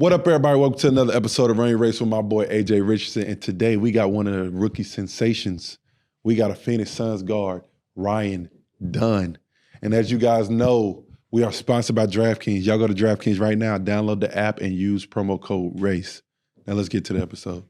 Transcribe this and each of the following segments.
What up, everybody? Welcome to another episode of Running Race with my boy, AJ Richardson. And today we got one of the rookie sensations. We got a Phoenix Suns guard, Ryan Dunn. And as you guys know, we are sponsored by DraftKings. Y'all go to DraftKings right now, download the app, and use promo code RACE. Now let's get to the episode.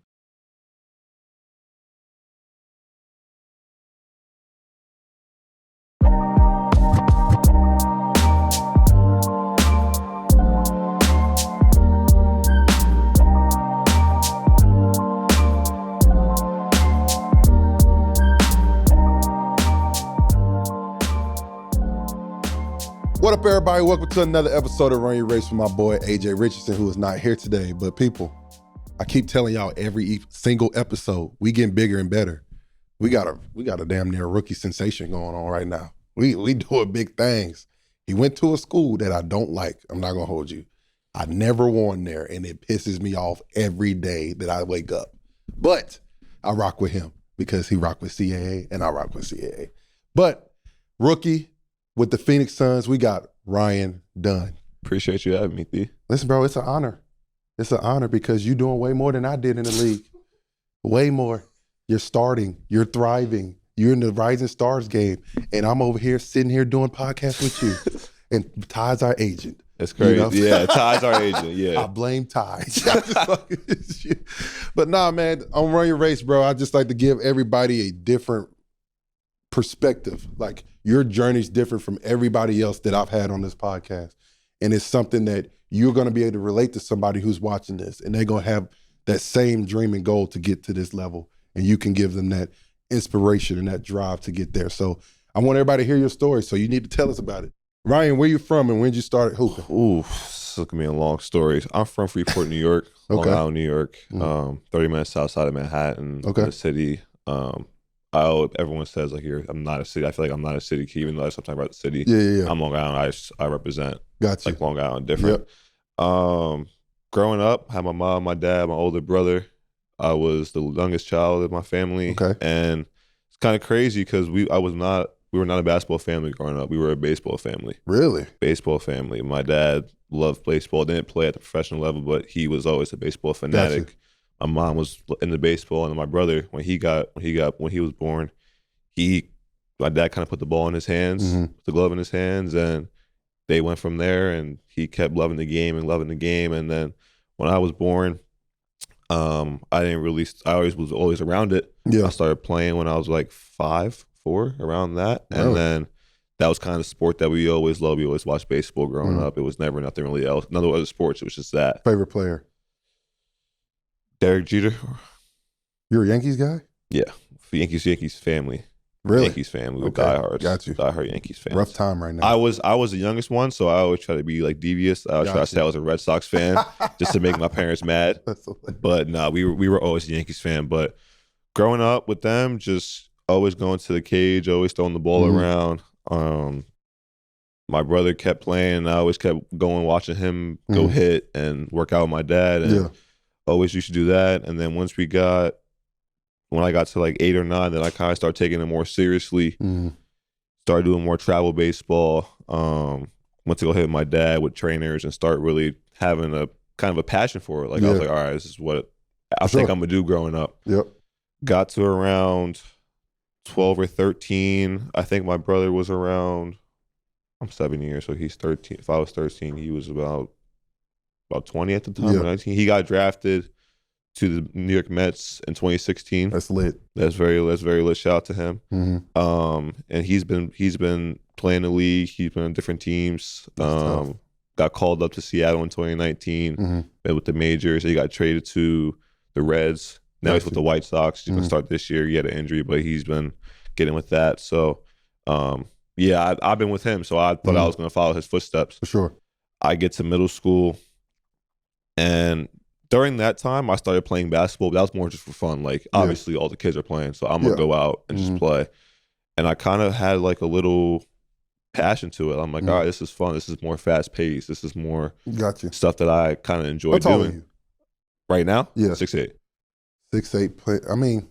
What up, everybody? Welcome to another episode of Run Your Race with my boy, AJ Richardson, who is not here today. But people, I keep telling y'all every single episode, we getting bigger and better. We got a damn near rookie sensation going on right now. We doing big things. He went to a school that I don't like. I'm not going to hold you. I never won there, and it pisses me off every day that I wake up. But I rock with him because he rock with CAA, and I rock with CAA. But rookie, with the Phoenix Suns, we got Ryan Dunn. Appreciate you having me, Theo. Listen, bro, it's an honor. It's an honor because you're doing way more than I did in the league. Way more. You're starting. You're thriving. You're in the Rising Stars game. And I'm over here sitting here doing podcasts with you. And Ty's our agent. That's crazy. You know? Yeah, Ty's our agent. Yeah. I blame Ty. But nah, man, on Run Your Race, bro, I just like to give everybody a different perspective. Like, your journey's different from everybody else that I've had on this podcast. And it's something that you're going to be able to relate to somebody who's watching this, and they're going to have that same dream and goal to get to this level. And you can give them that inspiration and that drive to get there. So I want everybody to hear your story. So you need to tell us about it. Ryan, where you from and when did you start hooping? Ooh, this is going to be a long story. I'm from Freeport, New York, Long Island, New York, 30 minutes outside of Manhattan, the city. Everyone says like I'm not a city. I feel like I'm not a city kid, even though I sometimes about the city. Yeah. I'm Long Island. I represent Gotcha. like Long Island different. Yep. Growing up, I had my mom, my dad, my older brother. I was the youngest child of my family. Okay. And it's kind of crazy because we were not a basketball family growing up. We were a baseball family. Really? Baseball family. My dad loved baseball. Didn't play at the professional level, but he was always a baseball fanatic. Gotcha. My mom was into baseball, and my brother, when he was born, my dad kind of put the ball in his hands, put the glove in his hands, and they went from there. And he kept loving the game. And then when I was born, I was always around it. Yeah. I started playing when I was like 5, 4, around that, and then that was kind of the sport that we always loved. We always watched baseball growing up. It was never nothing really else. None of the other sports. It was just that. Favorite player? Derek Jeter. You're a Yankees guy? Yeah. Yankees family. Really? Yankees family. We're diehards. Got you. Diehard Yankees fans. Rough time right now. I was the youngest one, so I always try to be like devious. I always try to say I was a Red Sox fan just to make my parents mad. But no, we were always a Yankees fan. But growing up with them, just always going to the cage, always throwing the ball around. My brother kept playing, and I always kept going, watching him go hit and work out with my dad. And always used to do that. And then when I got to like 8 or 9, then I kind of started taking it more seriously. Started doing more travel baseball. Went to go hit my dad with trainers and start really having a kind of a passion for it. Like I was like, all right, this is what I think I'm gonna do growing up. Yep. Got to around 12 or 13. I think my brother was around, I'm 7 years, so he's 13. If I was 13, he was about 20 at the time, or 19. He got drafted to the New York Mets in 2016. That's lit. That's very lit. Shout out to him. And he's been playing the league. He's been on different teams. Got called up to Seattle in 2019. Been with the majors. He got traded to the Reds. Now he's with the White Sox. He's gonna start this year. He had an injury, but he's been getting with that. So I've been with him. So I thought I was gonna follow his footsteps. For sure. I get to middle school, and during that time, I started playing basketball. But that was more just for fun. Like, obviously, all the kids are playing, so I'm going to go out and just play. And I kind of had, like, a little passion to it. I'm like, all right, this is fun. This is more fast-paced. This is more stuff that I kind of enjoy doing. How tall are you? Right now? Yeah. 6'8". 6'8". I mean,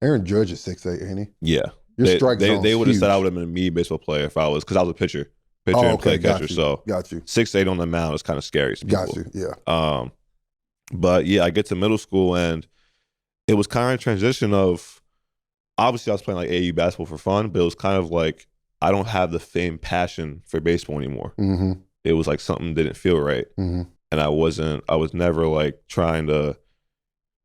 Aaron Judge is 6'8", ain't he? Yeah. Your strike zone's They would have huge. said I would have been a me baseball player if I was, because I was a pitcher and play catcher. So got you. 6'8" on the mound is kind of scary to people. Got you, yeah. But yeah, I get to middle school and it was kind of a transition of, obviously I was playing like AAU basketball for fun, but it was kind of like I don't have the same passion for baseball anymore. Mm-hmm. It was like something didn't feel right. Mm-hmm. And I was never like trying to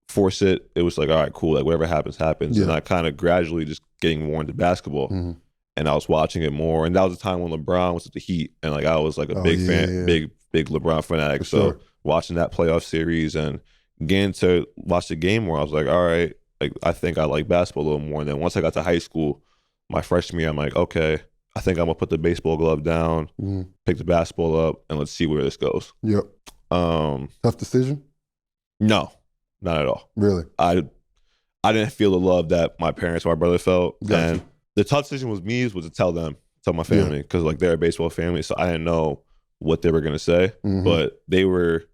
force it. It was like, all right, cool, like whatever happens, happens. Yeah. And I kind of gradually just getting more into basketball. Mm-hmm. And I was watching it more. And that was the time when LeBron was at the Heat. And like I was like a big fan, big LeBron fanatic. For so watching that playoff series and getting to watch the game more, I was like, all right, like I think I like basketball a little more. And then once I got to high school, my freshman year, I'm like, okay, I think I'm gonna put the baseball glove down, pick the basketball up, and let's see where this goes. Yep. Tough decision? No, not at all. Really? I didn't feel the love that my parents, my brother felt. Gotcha. And the tough decision was to tell my family, because like they're a baseball family, so I didn't know what they were gonna say, but they were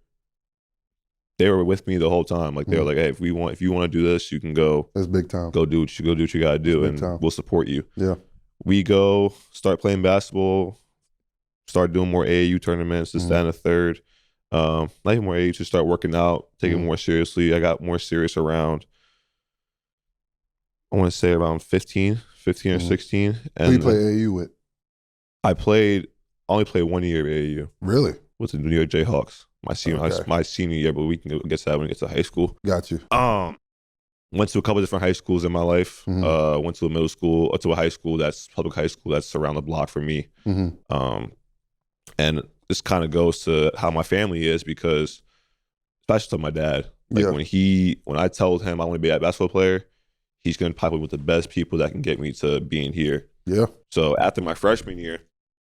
with me the whole time. Like they were like, hey, if you want to do this, you can go. That's big time. Go do what you gotta do, and we'll support you. Yeah. We go start playing basketball, start doing more AAU tournaments, this, that, and the third. Not even more AAU, to start working out, take it more seriously. I got more serious around, I want to say around 15 or 16. And who you play AAU with? I only played 1 year of AAU. Really? With the New York Jayhawks. My senior year, but we can get to that when we get to high school. Got you. Went to a couple different high schools in my life. Went to a middle school, to a high school public high school that's around the block for me. And this kind of goes to how my family is, because especially to my dad, like when I told him I want to be a basketball player, he's going to probably with the best people that can get me to being here. Yeah. So after my freshman year,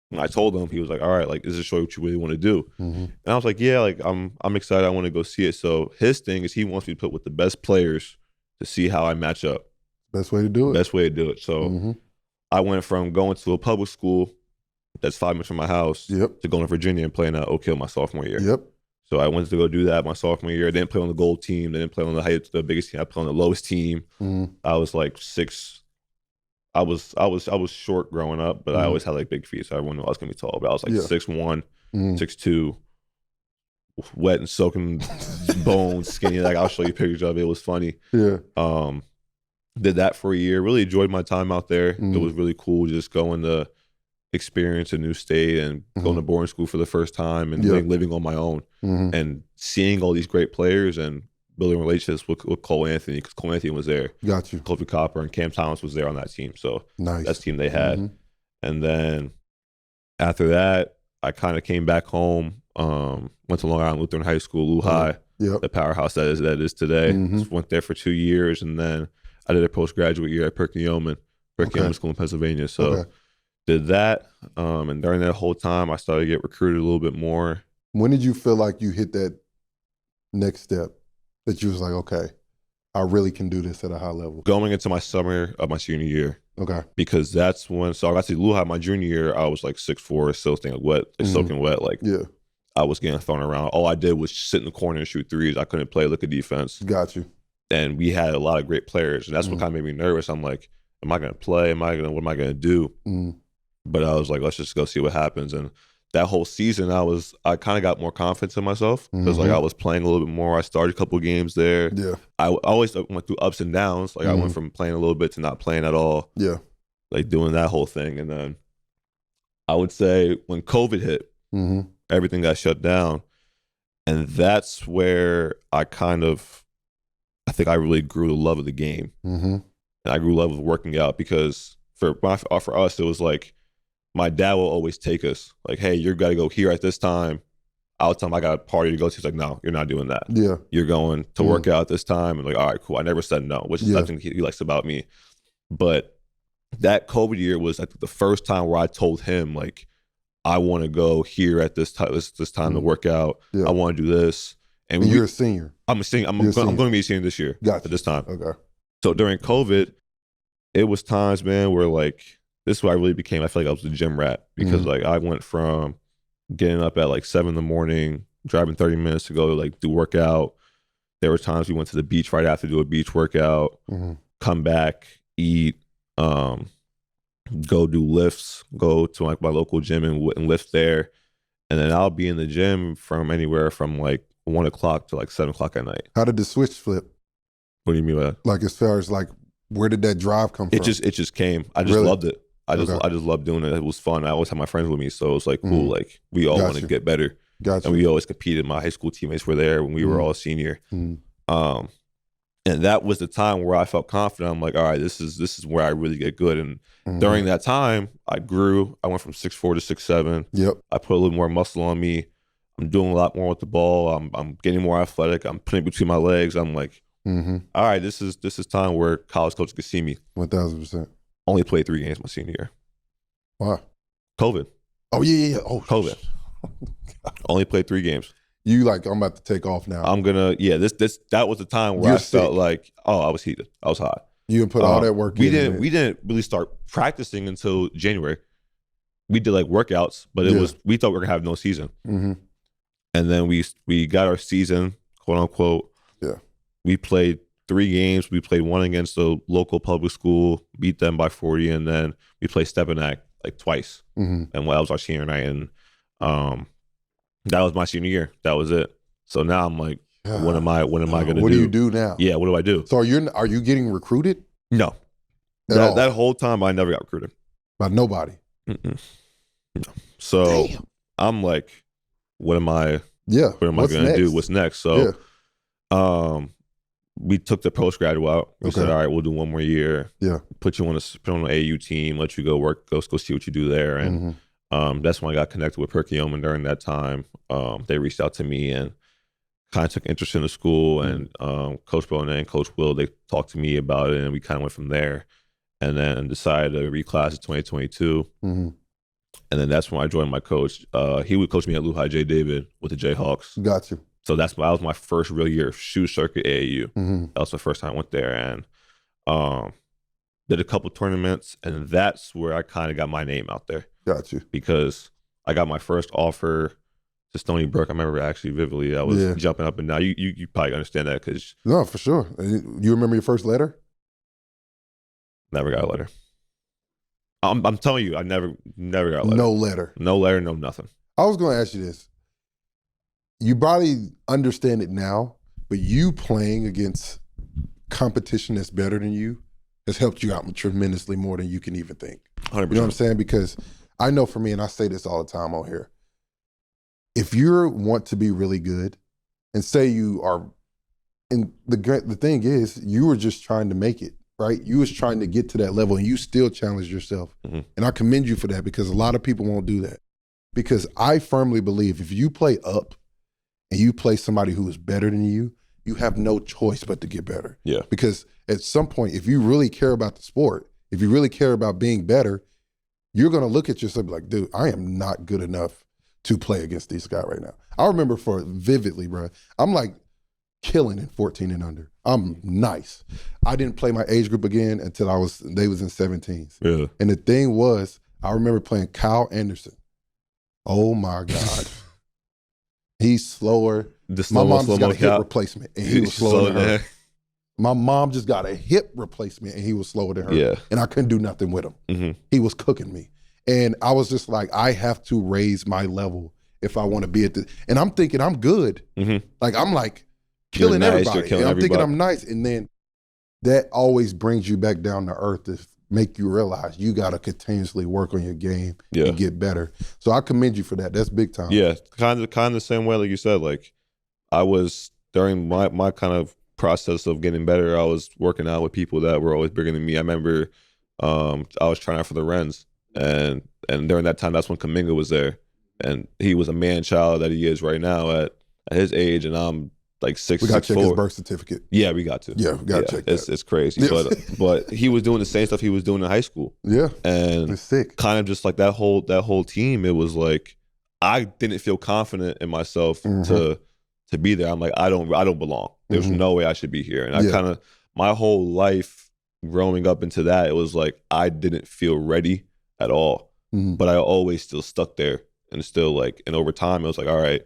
when I told him, he was like, all right, like, is this what you really want to do? And I was like, yeah, like I'm excited. I want to go see it. So his thing is he wants me to put with the best players to see how I match up. Best way to do it. So I went from going to a public school that's 5 minutes from my house to going to Virginia and playing at Oak Hill my sophomore year. So I went to go do that my sophomore year. I didn't play on the gold team. I didn't play on the biggest team. I played on the lowest team. I was like 6. I was short growing up, but I always had like big feet, so everyone knew I was gonna be tall. But I was like 6'1", 6'2", wet and soaking bones, skinny. Like I'll show you pictures of it. It was funny. Yeah. Did that for a year. Really enjoyed my time out there. It was really cool just going to experience a new state and going to boarding school for the first time and living on my own and seeing all these great players and building relationships with Cole Anthony, because Cole Anthony was there. Got you. Kofi Copper and Cam Thomas was there on that team. So that's the team they had. And then after that, I kind of came back home, went to Long Island Lutheran High School, High, the powerhouse that is today. Just went there for 2 years, and then I did a postgraduate year at Perkins-Yeoman School in Pennsylvania. So did that, and during that whole time, I started to get recruited a little bit more. When did you feel like you hit that next step that you was like, okay, I really can do this at a high level? Going into my summer of my senior year. Okay. Because that's when, so I got to Lehigh my junior year, I was like 6'4", still staying wet, soaking wet. Like, I was getting thrown around. All I did was sit in the corner and shoot threes. I couldn't play, look at defense. Got you. And we had a lot of great players. And that's what kind of made me nervous. I'm like, am I going to play? What am I going to do? But I was like, let's just go see what happens. And that whole season, I kind of got more confidence in myself, because like I was playing a little bit more. I started a couple of games there. Yeah. I always went through ups and downs. Like I went from playing a little bit to not playing at all. Yeah. Like doing that whole thing. And then I would say when COVID hit, everything got shut down. And that's where I think I really grew the love of the game. And I grew love of working out, because for us, it was like, my dad will always take us, like, hey, you got to go here at this time. I'll tell him I got a party to go to. He's like, no, you're not doing that. Yeah. You're going to work out this time. And like, all right, cool. I never said no, which is something he likes about me. But that COVID year was like the first time where I told him, like, I want to go here at this time, this time to work out. I want to do this. And you're a senior. I'm a senior. I'm going to be a senior this year at this time. Okay. So during COVID, it was times, man, where like, this is where I really became, I feel like I was a gym rat, because like I went from getting up at like 7 in, driving 30 minutes to go like do workout. There were times we went to the beach right after to do a beach workout, come back, eat, go do lifts, go to like my local gym and lift there. And then I'll be in the gym from anywhere from like 1 o'clock to like 7 o'clock at night. How did the switch flip? What do you mean by that? Like as far as like, where did that drive come from? It just came. I just loved it. I just loved doing it. It was fun. I always had my friends with me, so it was like cool. Like we all want to get better. Gotcha. And we always competed. My high school teammates were there when we were all senior. And that was the time where I felt confident. I'm like, all right, this is where I really get good. And during that time, I grew. I went from 6'4" to 6'7". Yep. I put a little more muscle on me. I'm doing a lot more with the ball. I'm getting more athletic. I'm putting it between my legs. I'm like, all right, this is time where college coaches could see me. 1,000%. Only played 3 games my senior year. Wow. COVID. Oh yeah. Oh, COVID. Only played 3 games. You like, I'm about to take off now. I'm gonna, that was the time where I felt like, oh, I was heated. I was hot. You didn't put all that work in. We didn't really start practicing until January. We did like workouts, but we thought we were gonna have no season. And then we got our season, quote unquote. Yeah. We played 3 games. We played 1 against the local public school, beat them by 40, and then we played Stepanak like twice. And that was our senior night, and that was my senior year. That was it. So now I'm like, what am I going to do? What do you do now? Yeah, what do I do? So are you getting recruited? No. That whole time I never got recruited. By nobody? No. So I'm like, what am I going to do? What's next? So we took the postgraduate out. We said, all right, we'll do 1 more year. Yeah. Put you on an AU team, let you go work, go see what you do there. And that's when I got connected with Perky Yeoman during that time. They reached out to me and kind of took interest in the school. And Coach Bonet and Coach Will, they talked to me about it, and we kind of went from there. And then decided to reclass in 2022. And then that's when I joined my coach. He would coach me at Lehigh J. David with the Jayhawks. Got you. So that was my first real year of shoe circuit AAU. That was the first time I went there, and did a couple tournaments, and that's where I kind of got my name out there. Got you. Because I got my first offer to Stony Brook. I remember actually vividly. I was jumping up and down. You probably understand that because no, for sure. You remember your first letter? Never got a letter. I'm telling you, I never got a letter. No letter. No letter. No nothing. I was going to ask you this. You probably understand it now, but you playing against competition that's better than you has helped you out tremendously more than you can even think. 100%. You know what I'm saying? Because I know for me, and I say this all the time on here, if you want to be really good, and say you are, and the thing is, you were just trying to make it, right? You was trying to get to that level, and you still challenge yourself. And I commend you for that, because a lot of people won't do that. Because I firmly believe if you play up and you play somebody who is better than you, you have no choice but to get better. Yeah. Because at some point, if you really care about the sport, if you really care about being better, you're going to look at yourself like, dude, I am not good enough to play against these guys right now. I remember vividly, bro, I'm like killing in 14 and under. I'm nice. I didn't play my age group again until they was in 17s. Yeah. And the thing was, I remember playing Kyle Anderson. Oh my God. He's slower. My mom just got a hip replacement, and he was slower than her. My mom just got a hip replacement, and he was slower than her. Yeah. And I couldn't do nothing with him. He was cooking me. And I was just like, I have to raise my level if I want to be at this. And I'm thinking I'm good. Like, I'm like killing everybody. And I'm thinking I'm nice. And then that always brings you back down to earth to make you realize you got to continuously work on your game and get better. So I commend you for that. That's big time. Yeah, kind of the same way like you said. Like, I was, during my kind of process of getting better, I was working out with people that were always bigger than me. I remember I was trying out for the Wrens, and during that time, that's when Kuminga was there. And he was a man-child that he is right now at his age, and I'm like 6'4". We got to check his birth certificate. Yeah, we got to. Yeah, we got to check that. It's crazy. But he was doing the same stuff he was doing in high school. Yeah, and it's sick. Kind of just like that whole team, it was like I didn't feel confident in myself to be there. I'm like, I don't belong. There's no way I should be here. And I kind of, my whole life growing up into that, it was like I didn't feel ready at all. But I always still stuck there, and still like, and over time it was like, all right,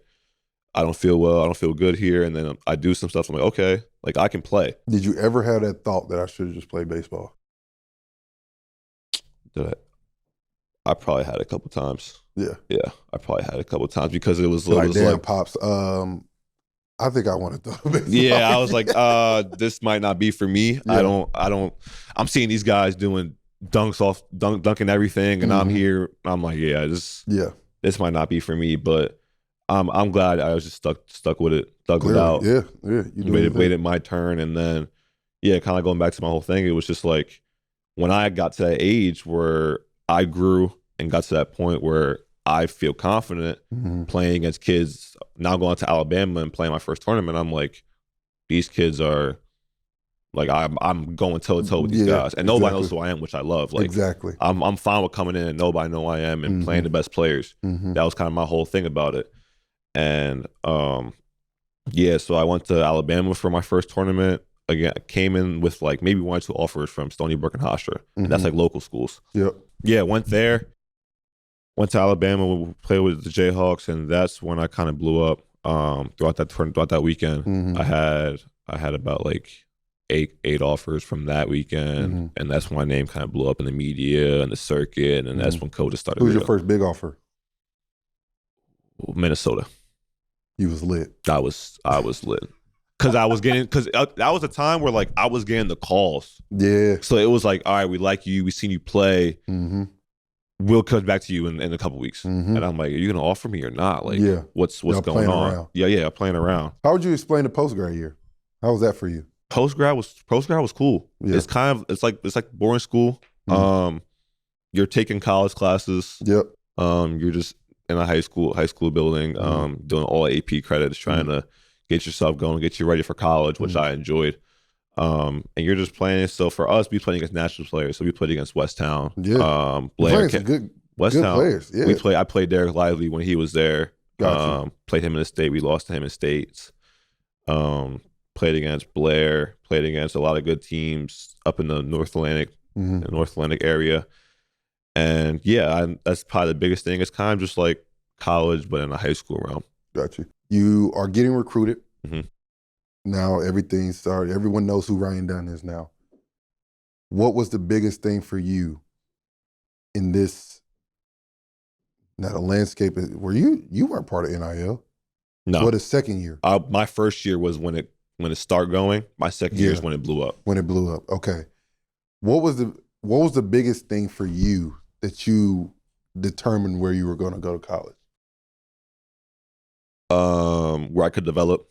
I don't feel well, I don't feel good here, and then I do some stuff, I'm like, okay, like I can play. Did you ever have that thought that I should have just played baseball? I probably had a couple times. Yeah, I probably had a couple times, because it was like, damn, like, Pops, I think I want to throw the baseball. Yeah, I was like, this might not be for me. Yeah. I'm seeing these guys doing dunking everything, and I'm here. I'm like, this might not be for me, but I'm glad I was just stuck with it, stuck it out. Yeah. You waited my turn, and then kind of going back to my whole thing, it was just like when I got to that age where I grew and got to that point where I feel confident playing against kids. Now going to Alabama and playing my first tournament, I'm like, these kids are like, I'm going toe to toe with these guys, and nobody knows who I am, which I love. Like, exactly. I'm fine with coming in and nobody know who I am and playing the best players. That was kind of my whole thing about it. And so I went to Alabama for my first tournament. Again, I came in with like maybe 1 or 2 offers from Stony Brook and Hofstra. And that's like local schools. Yep. Yeah, went there. Went to Alabama, played with the Jayhawks, and that's when I kind of blew up. Throughout that weekend, I had about like eight offers from that weekend, and that's when my name kind of blew up in the media and the circuit, and that's when coaches started. Who was your first big offer? Minnesota. You was lit. I was lit. Because that was a time where like I was getting the calls. Yeah. So it was like, all right, we like you, we seen you play. We'll come back to you in a couple weeks. And I'm like, are you gonna offer me or not? Like, what's going on? Around. Yeah, playing around. How would you explain the post-grad year? How was that for you? Post-grad was cool. Yeah. It's like boring school. You're taking college classes. Yep. You're just in a high school building, doing all AP credits, trying to get yourself going, get you ready for college, which I enjoyed. And you're just playing. So for us, we played against national players. So we played against Westtown. Yeah. Blair, good Westtown players. Yeah. I played Derek Lively when he was there. Gotcha. Played him in the state. We lost to him in states. Played against Blair. Played against a lot of good teams up in the North Atlantic, area. And that's probably the biggest thing. It's kind of just like college, but in a high school realm. Gotcha. You are getting recruited. Now everything started. Everyone knows who Ryan Dunn is now. What was the biggest thing for you in this? Now the landscape is where you weren't part of NIL. No. What, the second year? My first year was when it started going. My second year is when it blew up. When it blew up. Okay. What was the biggest thing for you that you determined where you were going to go to college? Where I could develop.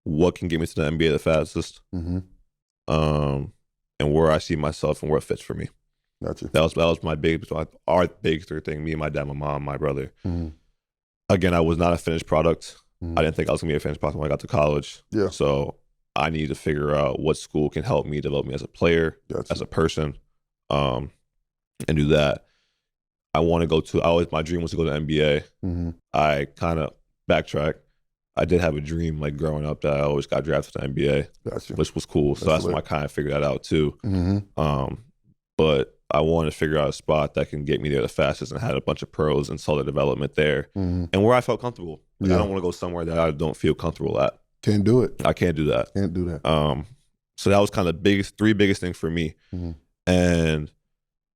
What can get me to the NBA the fastest. And where I see myself and where it fits for me. Gotcha. That was our big three thing. Me, my dad, my mom, my brother. Again, I was not a finished product. I didn't think I was gonna be a finished product when I got to college. Yeah. So I needed to figure out what school can help me develop me as a player, as a person, and do that. My dream was to go to NBA. I kind of backtrack. I did have a dream like growing up that I always got drafted to the NBA, which was cool. So that's when I kind of figured that out too. But I wanted to figure out a spot that can get me there the fastest and had a bunch of pros and saw the development there and where I felt comfortable. Like, I don't want to go somewhere that I don't feel comfortable at. Can't do it. I can't do that. Can't do that. So that was kind of three biggest things for me. And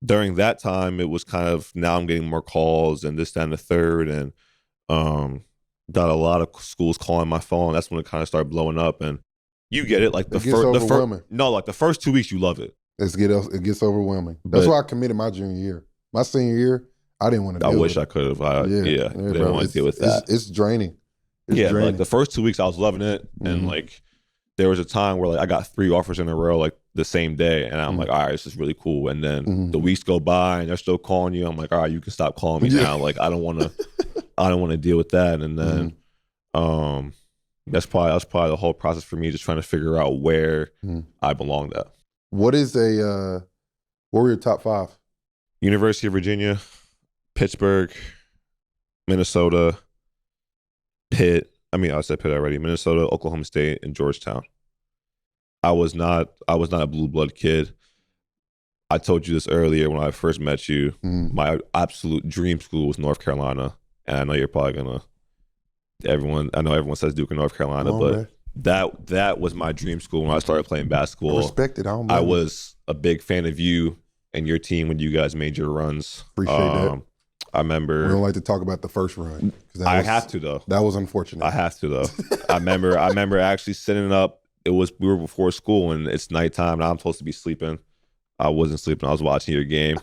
during that time, it was kind of, now I'm getting more calls and this, that, and the third. And got a lot of schools calling my phone. That's when it kind of started blowing up. And you get it. Like the first 2 weeks, you love it. It gets overwhelming. That's why I committed my junior year. My senior year, I didn't want to deal with it. I could have. Didn't want to deal with that. It's draining. Draining. Like the first 2 weeks, I was loving it. And like, there was a time where like I got 3 offers in a row like the same day. And I'm like, all right, this is really cool. And then the weeks go by and they're still calling you. I'm like, all right, you can stop calling me now. Like, I don't want to deal with that. And then that's probably the whole process for me, just trying to figure out where I belonged at. What were your top 5? University of Virginia, Pittsburgh, Minnesota, Pitt. I said Pitt already. Minnesota, Oklahoma State, and Georgetown. I was not a blue blood kid. I told you this earlier when I first met you. My absolute dream school was North Carolina. And I know you're probably gonna. I know everyone says Duke or North Carolina, but that was my dream school when I started playing basketball. I respect it. I was a big fan of you and your team when you guys made your runs. Appreciate that. I We remember. don't like to talk about the first run. I have to though. That was unfortunate. I have to though. I remember actually sitting up. We were before school and it's nighttime and I'm supposed to be sleeping. I wasn't sleeping. I was watching your game,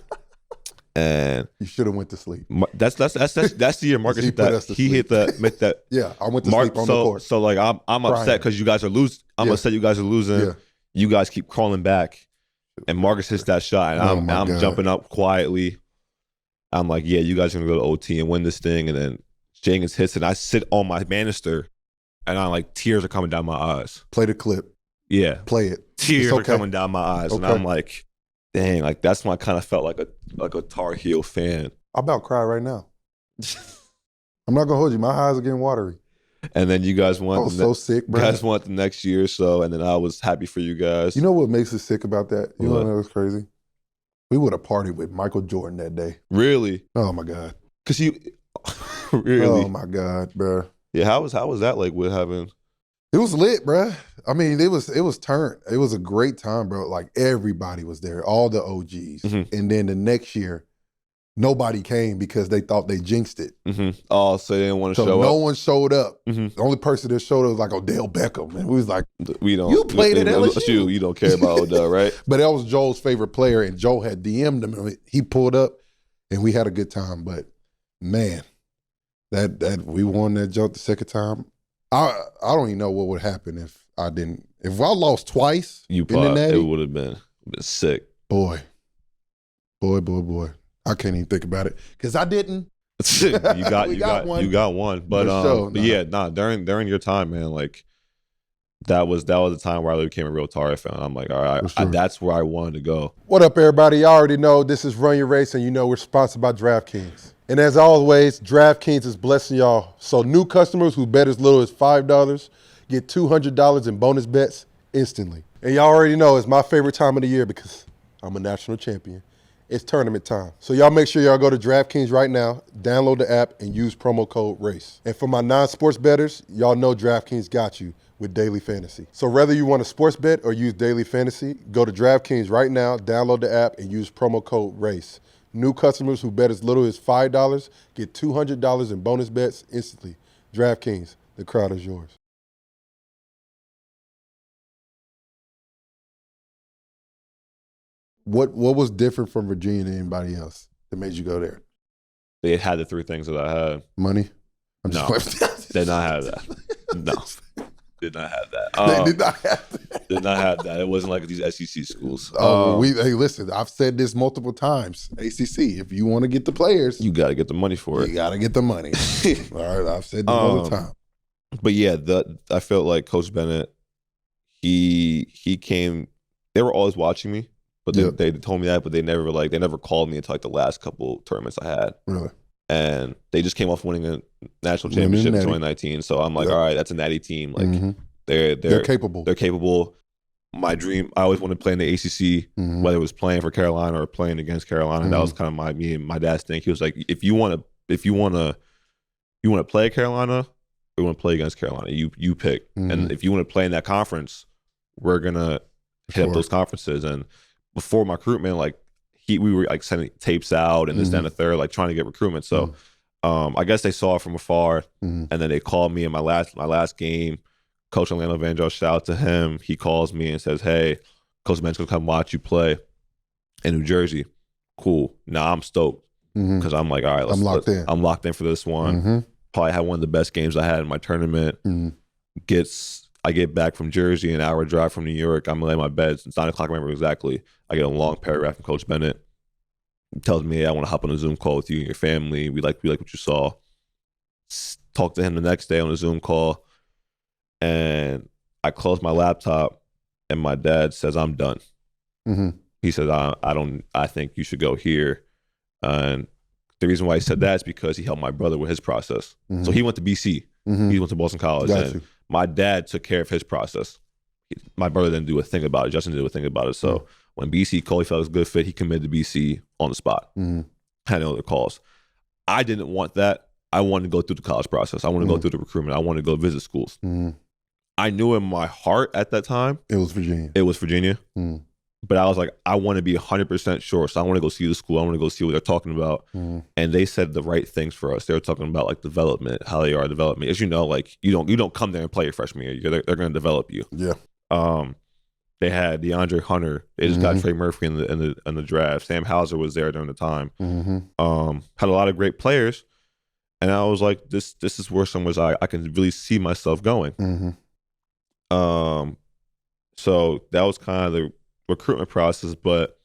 and you should have went to sleep. That's the year Marcus hit that. He hit that. Yeah, I went to sleep on the court. So like I'm upset because you guys are losing. I'm upset you guys are losing. Yeah. You guys keep crawling back, and Marcus hits that shot, and I'm jumping up quietly. I'm like, yeah, you guys are gonna go to OT and win this thing, and then Jenkins hits it. And I sit on my banister, and I'm like, tears are coming down my eyes. Play the clip. Yeah, play it. Tears are coming down my eyes, and I'm like, dang, like that's when I kind of felt like a Tar Heel fan. I about cry right now. I'm not gonna hold you. My eyes are getting watery. And then you guys won. I was so sick, bro. You guys won the next year or so, and then I was happy for you guys. You know what makes us sick about that? You know what was crazy? We would have partied with Michael Jordan that day. Really? Oh my God. Cause you really? Oh my God, bro. Yeah. How was that like with having? It was lit, bro. I mean, it was turned. It was a great time, bro. Like everybody was there, all the OGs. Mm-hmm. And then the next year, nobody came because they thought they jinxed it. Mm-hmm. Oh, so they didn't want to show up. No one showed up. Mm-hmm. The only person that showed up was like Odell Beckham, and we was like, "We don't." You played at LSU. You don't care about Odell, right? But that was Joel's favorite player, and Joel had DM'd him. He pulled up, and we had a good time. But man, that we won that joke the second time. I don't even know what would happen if I didn't. If I lost twice, it would have been sick. Boy. I can't even think about it because I didn't. you got one. But yeah, during your time, man, like that was the time where I became a real Tar fan. I'm like, all right, that's where I wanted to go. What up, everybody? Y'all already know this is Run Your Race, and you know we're sponsored by DraftKings. And as always, DraftKings is blessing y'all. So new customers who bet as little as $5 get $200 in bonus bets instantly. And y'all already know it's my favorite time of the year because I'm a national champion. It's tournament time. So y'all make sure y'all go to DraftKings right now, download the app, and use promo code RACE. And for my non-sports bettors, y'all know DraftKings got you with daily fantasy. So whether you want a sports bet or use daily fantasy, go to DraftKings right now, download the app, and use promo code RACE. New customers who bet as little as $5 get $200 in bonus bets instantly. DraftKings, the crowd is yours. What was different from Virginia than anybody else that made you go there? They had the three things that I had. Money? No, did not have that. No, did not have that. They did not have that. Did not have that. It wasn't like these SEC schools. Hey, listen, I've said this multiple times. ACC, if you want to get the players, you got to get the money for it. You got to get the money. All right, I've said this all the time. But yeah, I felt like Coach Bennett, he came. They were always watching me, but they told me that, but they never called me until like the last couple tournaments I had. Really? And they just came off winning a national championship in 2019. So I'm like, all right, that's a natty team. Like they're capable. They're capable. My dream, I always wanted to play in the ACC, whether it was playing for Carolina or playing against Carolina. That was kind of me and my dad's thing. He was like, if you want to play at Carolina, we want to play against Carolina. You pick. And if you want to play in that conference, we're gonna hit up those conferences. And before my recruitment, like we were like sending tapes out and this, that, and the third, like trying to get recruitment. So I guess they saw it from afar, and then they called me in my last game. Coach Orlando Vandross, shout out to him. He calls me and says, "Hey, Coach Ben's gonna come watch you play in New Jersey." Cool. Now I'm stoked because I'm like, all right, I'm locked in for this one. Probably had one of the best games I had in my tournament. I get back from Jersey, an hour drive from New York. I'm laying in my bed. It's 9 o'clock. I remember exactly. I get a long paragraph from Coach Bennett. He tells me, hey, I want to hop on a Zoom call with you and your family. We like what you saw. Talk to him the next day on a Zoom call. And I close my laptop and my dad says, I'm done. He says, I think you should go here. And the reason why he said that is because he helped my brother with his process. So he went to BC. He went to Boston College. And my dad took care of his process. My brother didn't do a thing about it. Justin didn't do a thing about it. So when BC called, he felt it was a good fit. He committed to BC on the spot. Had no other calls. I didn't want that. I wanted to go through the college process. I wanted to go through the recruitment. I wanted to go visit schools. I knew in my heart at that time. It was Virginia. It was Virginia. But I was like, I want to be 100% sure. So I want to go see the school. I want to go see what they're talking about. And they said the right things for us. They were talking about like development, how they are development. As you know, like you don't come there and play your freshman year. They're going to develop you. Yeah. They had DeAndre Hunter. They just got Trey Murphy in the draft. Sam Hauser was there during the time. Had a lot of great players. And I was like, this is where somewhere I can really see myself going. So that was kind of the recruitment process, but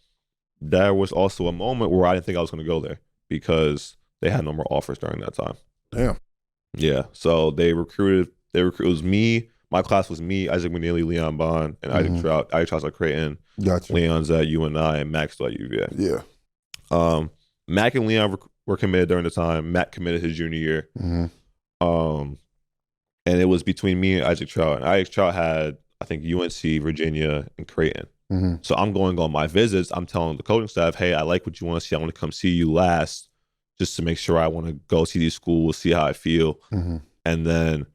there was also a moment where I didn't think I was going to go there because they had no more offers during that time. Damn. Yeah. So they recruited. It was me. My class was me, Isaac McNeely, Leon Bond, and Isaac Trout. Isaac Trout's at Creighton. Gotcha. Leon's at UNI, and Max still at UVA. Yeah. Mac and Leon were committed during the time. Mac committed his junior year. And it was between me and Isaac Trout. And Isaac Trout had, I think, UNC, Virginia, and Creighton. So I'm going on my visits. I'm telling the coaching staff, hey, I like what you want to see. I want to come see you last just to make sure I want to go see these schools, see how I feel. And then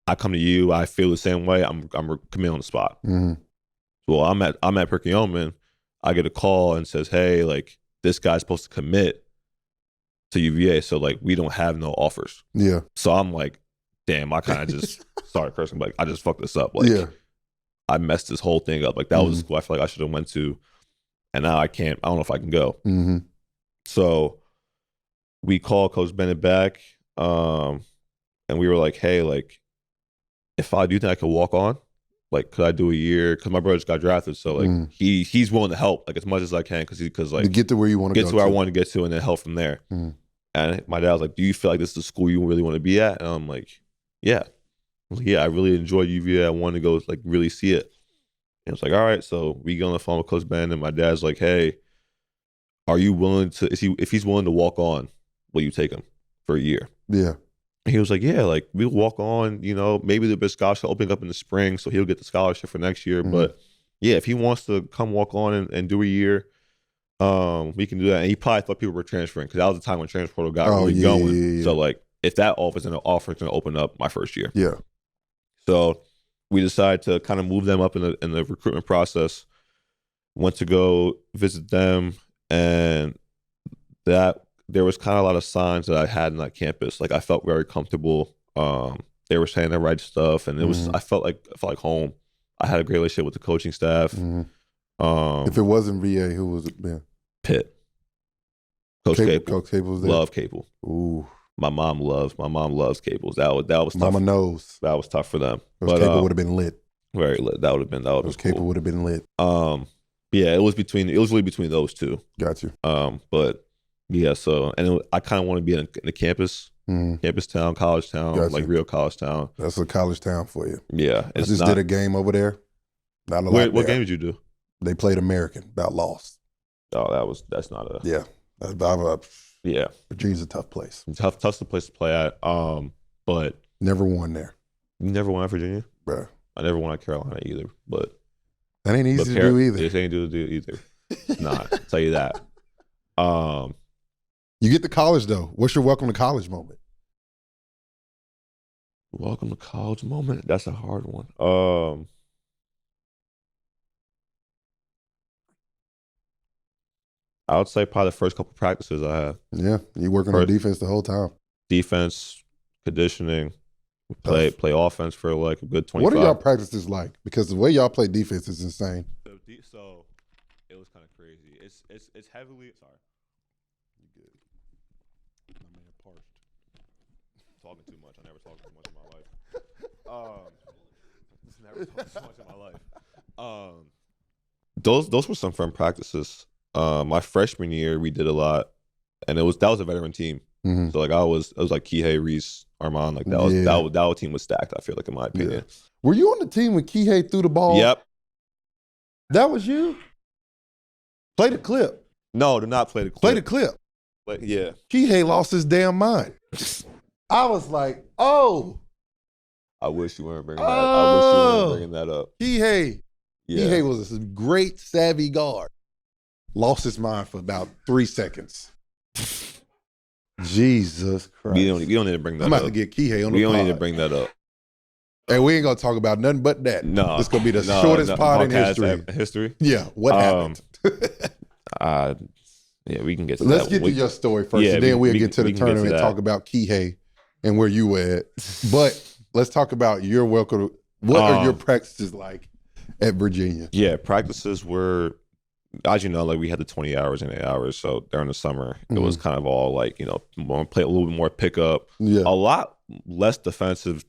I come to you. I feel the same way. I'm committing on the spot. Well, I'm at Perkiomen. I get a call and says, hey, like, this guy's supposed to commit to UVA. So, like, we don't have no offers. Yeah. So I'm like, damn, I kind of just started cursing. Like, I just fucked this up. Like, I messed this whole thing up. Like, that was a school I feel like I should have went to. And now I can't. I don't know if I can go. So we called Coach Bennett back. And we were like, hey, like, if I do think I could walk on, like, could I do a year? Because my brother just got drafted. So, like, he's willing to help, like, as much as I can. Because like, to get to where you want to get to where I want to get to and then help from there. And my dad was like, do you feel like this is the school you really want to be at? And I'm like, yeah. I really enjoyed UVA. I want to go, like, really see it. And it's like, all right. So we get on the phone with Coach Ben, and my dad's like, hey, are you willing to, if he's willing to walk on, will you take him for a year? Yeah. And he was like, yeah, like, we'll walk on, you know, maybe there'll be a scholarship opening up in the spring, so he'll get the scholarship for next year. But yeah, if he wants to come walk on and do a year, we can do that. And he probably thought people were transferring because that was the time when transfer portal got really going. Yeah. So, like, if that offer's going to open up my first year. Yeah. So we decided to kind of move them up in the recruitment process. Went to go visit them, and that there was kind of a lot of signs that I had in that campus. Like, I felt very comfortable. They were saying the right stuff, and it was I felt like home. I had a great relationship with the coaching staff. If it wasn't VA, who was it been? Pitt. Coach Capel. Coach Capel was there. Love Capel. Ooh. My mom loves Capels. That was tough. Mama knows. That was tough for them. Coach Capel would have been lit. Very lit. That would have been Coach Capel would have been lit. Yeah, it was really between those two. Got you. But yeah, so I kind of want to be in the campus, campus town, college town, like real college town. That's a college town for you. Yeah, I just did a game over there. Not a lot. What game did you do? They played American. About lost. Oh, that's not a yeah. Virginia's a tough place. Tough place to play at. But never won there. You never won at Virginia, bro. I never won at Carolina either. But that ain't easy to do either. It ain't easy to do either. It's not. I'll tell you that. You get to college though. What's your welcome to college moment? Welcome to college moment. That's a hard one. I would say probably the first couple practices I had. Yeah, you working on defense the whole time. Defense, conditioning, play offense for like a good 25. What are y'all practices like? Because the way y'all play defense is insane. So it was kind of crazy. It's heavily. Sorry, you good? My man parched. Talking too much. I never talked too much in my life. Never talked too much in my life. Those were some fun practices. My freshman year, we did a lot, and that was a veteran team. So like it was like Kihei, Reese, Armand, like that team was stacked. I feel like, in my opinion. Yeah. Were you on the team when Kihei threw the ball? Yep. That was you. Play the clip. No, do not play the clip. Play the clip. But yeah, Kihei lost his damn mind. I was like, oh. I wish you weren't bringing that. I wish you weren't bringing that up. Kihei. Yeah. Kihei was a great savvy guard. Lost his mind for about 3 seconds. Jesus Christ. We don't need to bring that up. I'm about to get Kihei on the pod. We don't need to bring that up. And we ain't gonna talk about nothing but that. No, it's gonna be the shortest pod in history. History. Yeah, what happened? Yeah, we can get to Let's that. get to your story first, and then we'll get to the tournament and talk about Kihei and where you were at. But let's talk about your welcome. What are your practices like at Virginia? Yeah, practices were, as you know, like we had the 20 hours and 8 hours. So during the summer, it was kind of all like, play a little bit more pickup. Yeah. A lot less defensive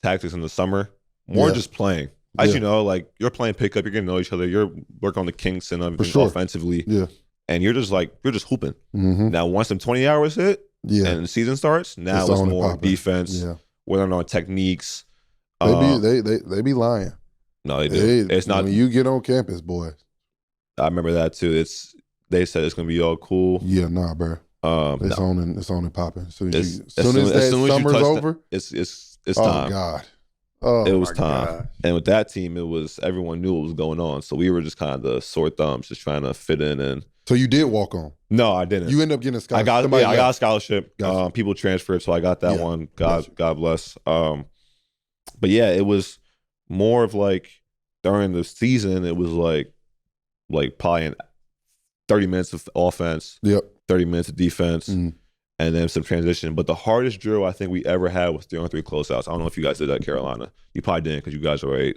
tactics in the summer, more just playing. As you know, like you're playing pickup, you're getting to know each other, you're working on the kinks and offensively. Yeah. And you're just hooping. Now, once them 20 hours hit and the season starts, now it's more defense. Yeah. We're learning on techniques. They be lying. No, they do. It's not when you get on campus, boy. I remember that too. They said it's gonna be all cool. Yeah, nah, bro. It's on and popping. As soon as summer's over, it's oh, time. Oh God. It was time. God. And with that team, everyone knew what was going on. So we were just kind of the sore thumbs, just trying to fit in. And so you did walk on? No, I didn't. You ended up getting a scholarship. I got a scholarship. Gotcha. People transferred, so I got that one. God bless. But yeah, it was more of like during the season, it was like probably 30 minutes of offense, 30 minutes of defense, and then some transition. But the hardest drill I think we ever had was 3-on-3 closeouts. I don't know if you guys did that at Carolina. You probably didn't because you guys were a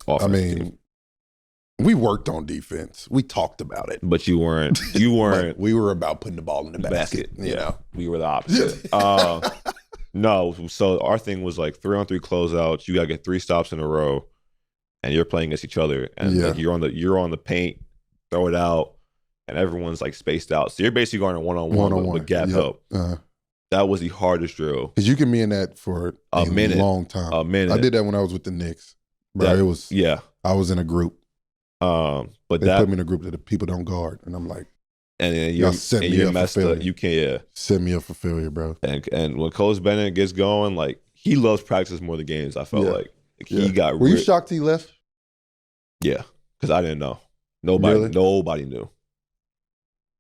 offense team. We worked on defense. We talked about it. But you weren't. We were about putting the ball in the basket. You know? We were the opposite. No, so our thing was like 3-on-3 closeouts. You got to get 3 stops in a row, and you're playing against each other. And like you're on the paint, throw it out, and everyone's like spaced out. So you're basically going one-on-one with gap help. That was the hardest drill. Because you can be in that for a long time. A minute. I did that when I was with the Knicks. Bro, I was in a group. But they put me in a group that the people don't guard, and I'm like, and you're messed up. You can't. Set me up for failure, bro. And when Coach Bennett gets going, like he loves practice more than games. I felt like he got. Were you shocked he left? Yeah, because I didn't know. Nobody knew.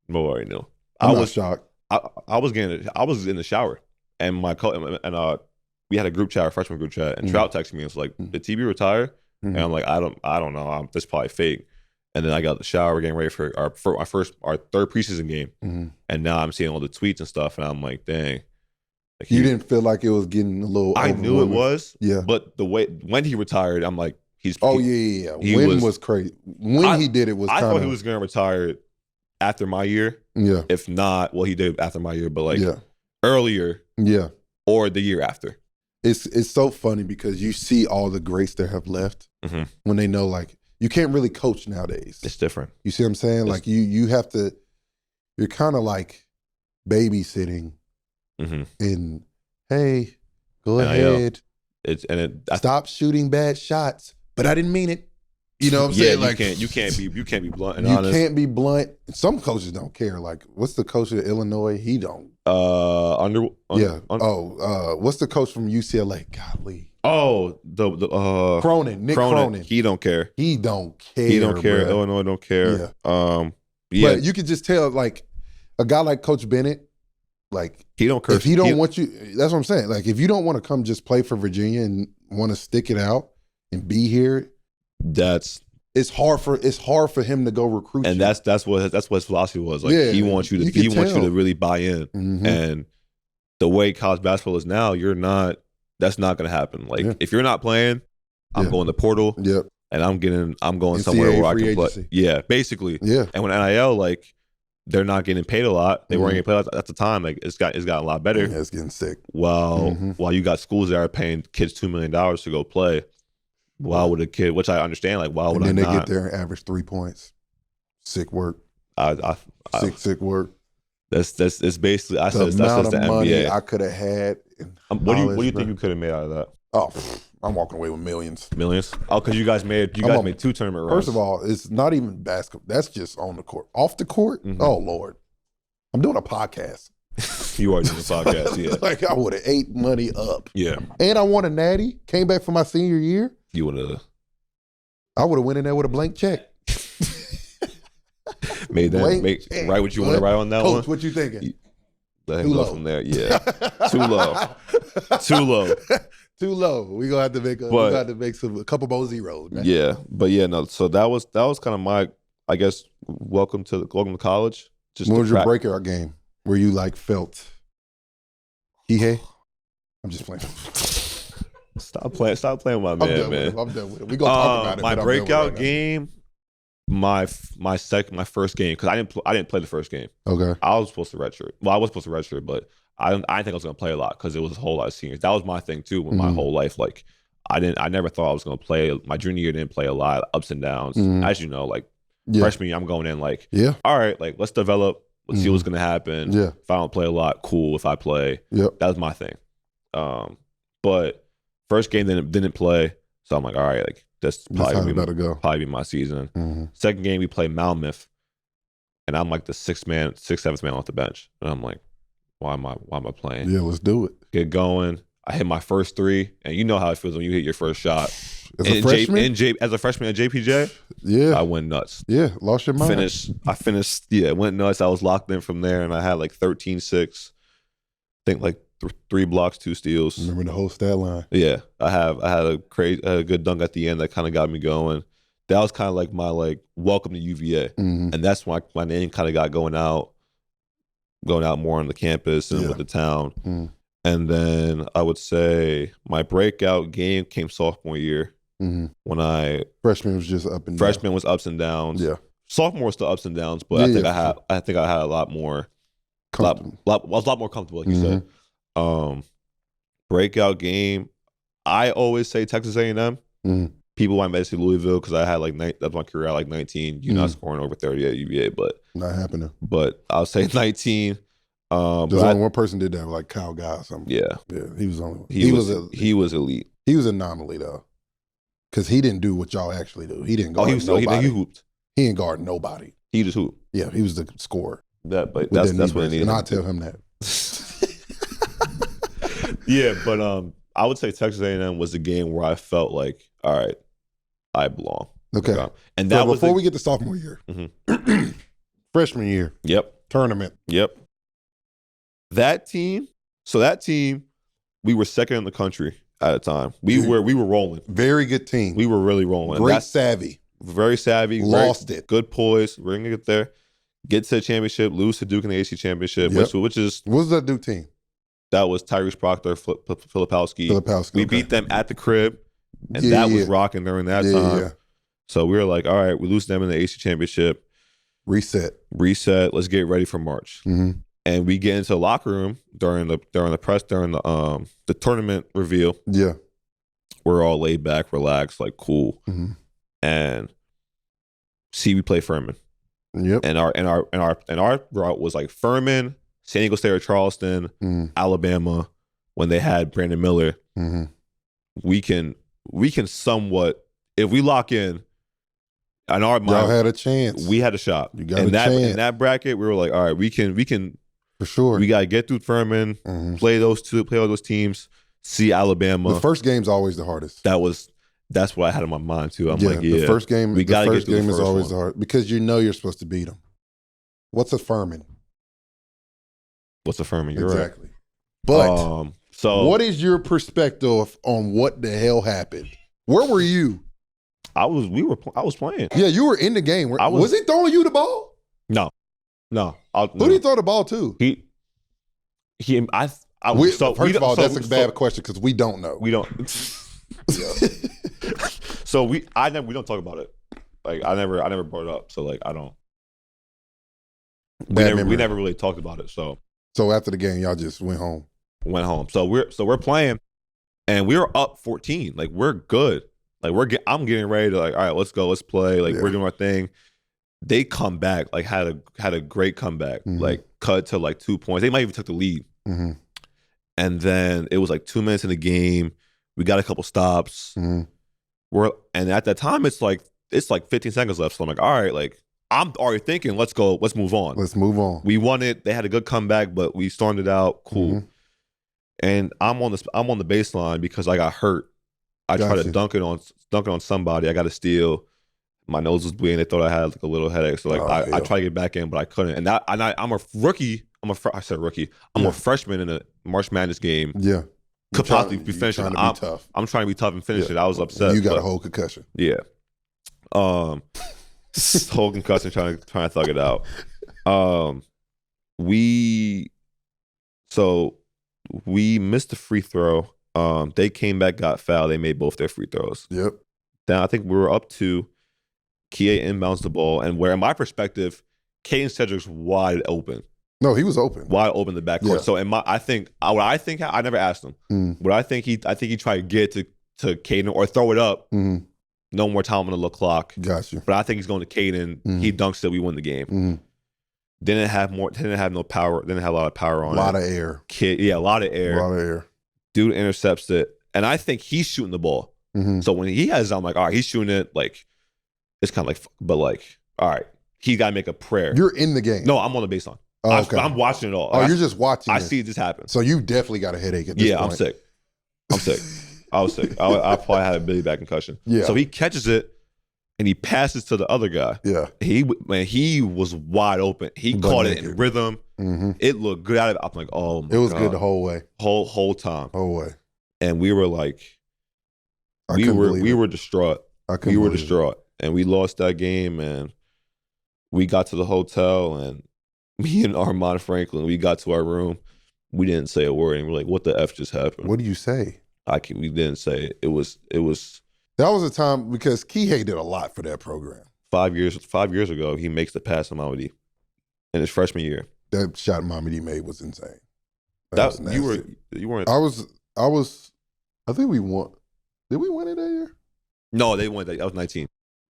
Nobody knew. I was shocked. I was in the shower, and my coach and we had a group chat, a freshman group chat, and Trout texted me and was like, "Did TB retire?" And I'm like, I don't know. That's probably fake. And then I got the shower, getting ready for our third preseason game. And now I'm seeing all the tweets and stuff, and I'm like, dang. Like you didn't feel like it was getting a little. I knew it was. Yeah. But the way when he retired, I'm like, he's. Yeah. When was crazy. When he did it was. I thought he was going to retire after my year. Yeah. If not, well, he did after my year, but like earlier. Yeah. Or the year after. It's so funny because you see all the greats that have left when they know like you can't really coach nowadays. It's different. You see what I'm saying? Like you have to. You're kind of like babysitting. And hey, go ahead. Stop shooting bad shots. But I didn't mean it. You know what I'm saying? Like you can't be blunt and you honest. Can't be blunt. Some coaches don't care. Like what's the coach of Illinois? He don't. What's the coach from UCLA? Golly. Oh, Cronin. Nick Cronin. He don't care. He don't care. Bro. Illinois don't care. Yeah. But you could just tell, like a guy like Coach Bennett, like he don't curse. If he don't want you, that's what I'm saying. Like if you don't want to come just play for Virginia and want to stick it out and be here, it's hard for him to go recruit. And you. that's what his philosophy was. Like he wants you to really buy in. And the way college basketball is now, that's not going to happen. Like if you're not playing, I'm going to portal. Yep. And I'm going somewhere where I can play. Yeah, basically. Yeah. And when NIL, like they're not getting paid a lot. They weren't getting paid at the time. Like it's gotten a lot better. Yeah, it's getting sick. While you got schools that are paying kids $2 million to go play. Why would a kid, which I understand, like why would I not? And then they get there and average 3 points. Sick work. Sick work. That's basically that's the money NBA. I could have had. What do you think you could have made out of that? Oh, I'm walking away with millions. Millions? Oh, because you guys made 2 tournament runs. First of all, it's not even basketball. That's just on the court. Off the court? Oh Lord, I'm doing a podcast. You are doing a podcast, yeah. Like I would have ate money up. Yeah. And I won a natty. Came back for my senior year. You would have. I would have went in there with a blank check. Write what you want to write on that Coach, one. What you thinking? let him go from there. Yeah, too low. Too low. We gonna have to make a couple more zeros, man. Yeah, but yeah, no. So that was kind of my, I guess, welcome to college. Just what was your breakout game where you like felt? Hey, I'm just playing. Stop playing with my man. I'm done with it. We gonna talk about it. My breakout game, my first game, because I didn't play the first game. Okay. I was supposed to redshirt. Well, I was supposed to redshirt, but I didn't think I was gonna play a lot because it was a whole lot of seniors. That was my thing too. With my whole life, like I never thought I was gonna play. My junior year didn't play a lot, ups and downs. As you know, like freshman year, I'm going in like, all right, like let's develop. Let's see what's gonna happen. Yeah. If I don't play a lot, cool. If I play, that was my thing. But first game didn't play, so I'm like, all right, like that's probably be my season. Second game we play Monmouth, and I'm like the sixth, seventh man off the bench, and I'm like, why am I playing? Yeah, let's do it. Get going. I hit my first three, and you know how it feels when you hit your first shot. As a freshman? As a freshman at JPJ, yeah, I went nuts. Yeah, lost your mind. I finished, went nuts. I was locked in from there, and I had like 13-6. I think like 3 blocks, 2 steals. Remember the whole stat line? Yeah, I had a good dunk at the end that kind of got me going. That was kind of like my welcome to UVA, and that's why my name kind of got going out more on the campus and with the town. And then I would say my breakout game came sophomore year when freshman was just up and freshman was ups and downs. Yeah, sophomore was still ups and downs, but I think I had a lot more. I was a lot more comfortable, like you said. Breakout game, I always say Texas A&M. People want me to say Louisville because I had that's my career. I had 19. You're not scoring over 30 at UVA, but not happening. But I'll say 19. There's only one person did that, like Kyle Guy or something. Yeah, he was only. He was elite. He was an anomaly though, because he didn't do what y'all actually do. He didn't guard nobody. He hooped. He didn't guard nobody. He just hooped. Yeah, he was the scorer. That's what I needed. And I tell him that. Yeah, but I would say Texas A&M was the game where I felt like, all right, I belong. Okay. And that was before we get to sophomore year, freshman year. Yep. Tournament. Yep. That team, we were second in the country at the time. We were rolling. Very good team. We were really rolling. Savvy. Very savvy. Lost it. Good poise. We're gonna get there. Get to the championship. Lose to Duke in the AC championship. Which is what was that Duke team? That was Tyrese Proctor, Filipowski. We beat them at the crib, and that was rocking during that time. Yeah. So we were like, all right, we lose them in the AC championship. Reset. Let's get ready for March. And we get into the locker room during the tournament reveal. Yeah, we're all laid back, relaxed, like cool, and we play Furman. Yep. And our route was like Furman, San Diego State or Charleston, Alabama. When they had Brandon Miller, we can somewhat, if we lock in. In our mind, y'all had a chance. We had a shot. You got a chance. In that bracket, we were like, all right, we can. For sure. We got to get through Furman, play all those teams, see Alabama. The first game's always the hardest. That's what I had in my mind too. I'm like, the first game. We got to get through the first game is always one. the hard because you know you're supposed to beat them. What's a Furman? What's a Furman? You're exactly. Right. But so what is your perspective on what the hell happened? Where were you? I was playing. Yeah, you were in the game. Was he throwing you the ball? No. Who did he throw the ball to? First of all, that's a bad question because we don't know. We don't. So we don't talk about it. Like I never brought it up. So like I don't. We never really talked about it. So after the game, y'all just went home. So we're playing, and we were up 14. Like we're good. Like I'm getting ready to all right, let's go, let's play. Like we're doing our thing. They come back, like had a great comeback, like cut to 2 points. They might even took the lead. And then it was 2 minutes in the game. We got a couple stops. And at that time it's 15 seconds left. So I'm like, all right, like I'm already thinking, let's go, let's move on. Let's move on. We won it. They had a good comeback, but we stormed it out. Cool. And I'm on the baseline because I got hurt. I tried to dunk it on somebody. I got a steal. My nose was bleeding. They thought I had a little headache. So I tried to get back in, but I couldn't. And I'm a rookie I said rookie. I'm a freshman in a March Madness game. Yeah. Could possibly be finishing. I'm trying to be tough and finish it. I was upset. You got a whole concussion. Yeah. Whole concussion trying to thug it out. We missed the free throw. They came back, got fouled. They made both their free throws. Yep. Then I think we were up to Kie inbounds the ball, and where in my perspective, Caden Cedric's wide open. No, he was open. Wide open the backcourt. Yeah. So I never asked him. But I think he tried to get to Caden or throw it up. Mm-hmm. No more time on the clock. Got you. But I think he's going to Caden. Mm-hmm. He dunks it. We win the game. Mm-hmm. Didn't have no power. Didn't have a lot of power on it. A lot of air. A lot of air. Dude intercepts it, and I think he's shooting the ball. Mm-hmm. So when he has it, I'm like, all right, he's shooting it. Like it's kind of like, but like, all right, he got to make a prayer. You're in the game. No, I'm on the baseline. Oh, okay. I'm watching it all. Oh, you're just watching. I see this happen. So you definitely got a headache at this point. I'm sick. I was sick. I probably had a Billy back concussion. Yeah. So he catches it and he passes to the other guy. Yeah. He was wide open. He caught it in rhythm. Mm-hmm. It looked good out of it. I'm like, oh my God. It was good the whole way. Whole time. Whole way. And we were like, we were distraught. We were distraught. And we lost that game, and we got to the hotel, and me and Armand Franklin, we got to our room. We didn't say a word, and we're like, what the F just happened? What do you say? We didn't say it. It was. That was a time, because Kihei did a lot for that program. 5 years ago, he makes the pass to Mamadi in his freshman year. That shot Mamadi made was insane. That was you weren't. I think we won. Did we win it that year? No, they won that. I was 19.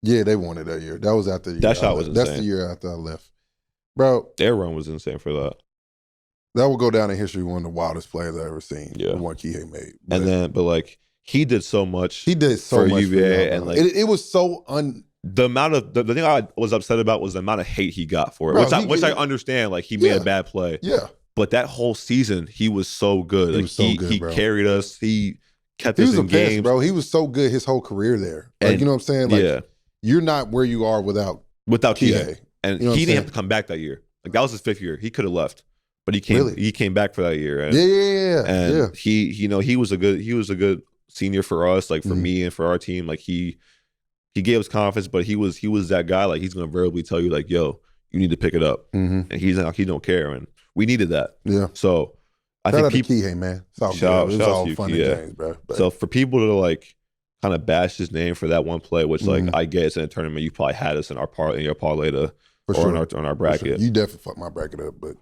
Yeah, they won it that year. That was after the year. That shot was insane. That's the year after I left. Bro. Their run was insane for that. That will go down in history, one of the wildest players I've ever seen. Yeah. The one Kihei made. But like, he did so much. He did so much for UVA, and like it was so the amount of the thing I was upset about was the amount of hate he got for it, which I understand. Like he made a bad play. Yeah. But that whole season, he was so good. He was so good, he bro. carried us. He kept us in games, pest, bro. He was so good his whole career there. Like, you know what I'm saying? Like, you're not where you are without Kihei. And he didn't have to come back that year. Like that was his 5th year. He could have left, but he came. Really? He came back for that year. And, And he was a good senior for us. Like for me and for our team. Like he gave us confidence, but he was that guy. Like he's gonna verbally tell you like, yo, you need to pick it up, and he don't care. And we needed that. Yeah. So I think people, Kihei, man. It's all fun and games, bro. But. So for people to like kind of bash his name for that one play, which like I get it's in a tournament, you probably had us in your parlay on our bracket. Sure. You definitely fucked my bracket up, but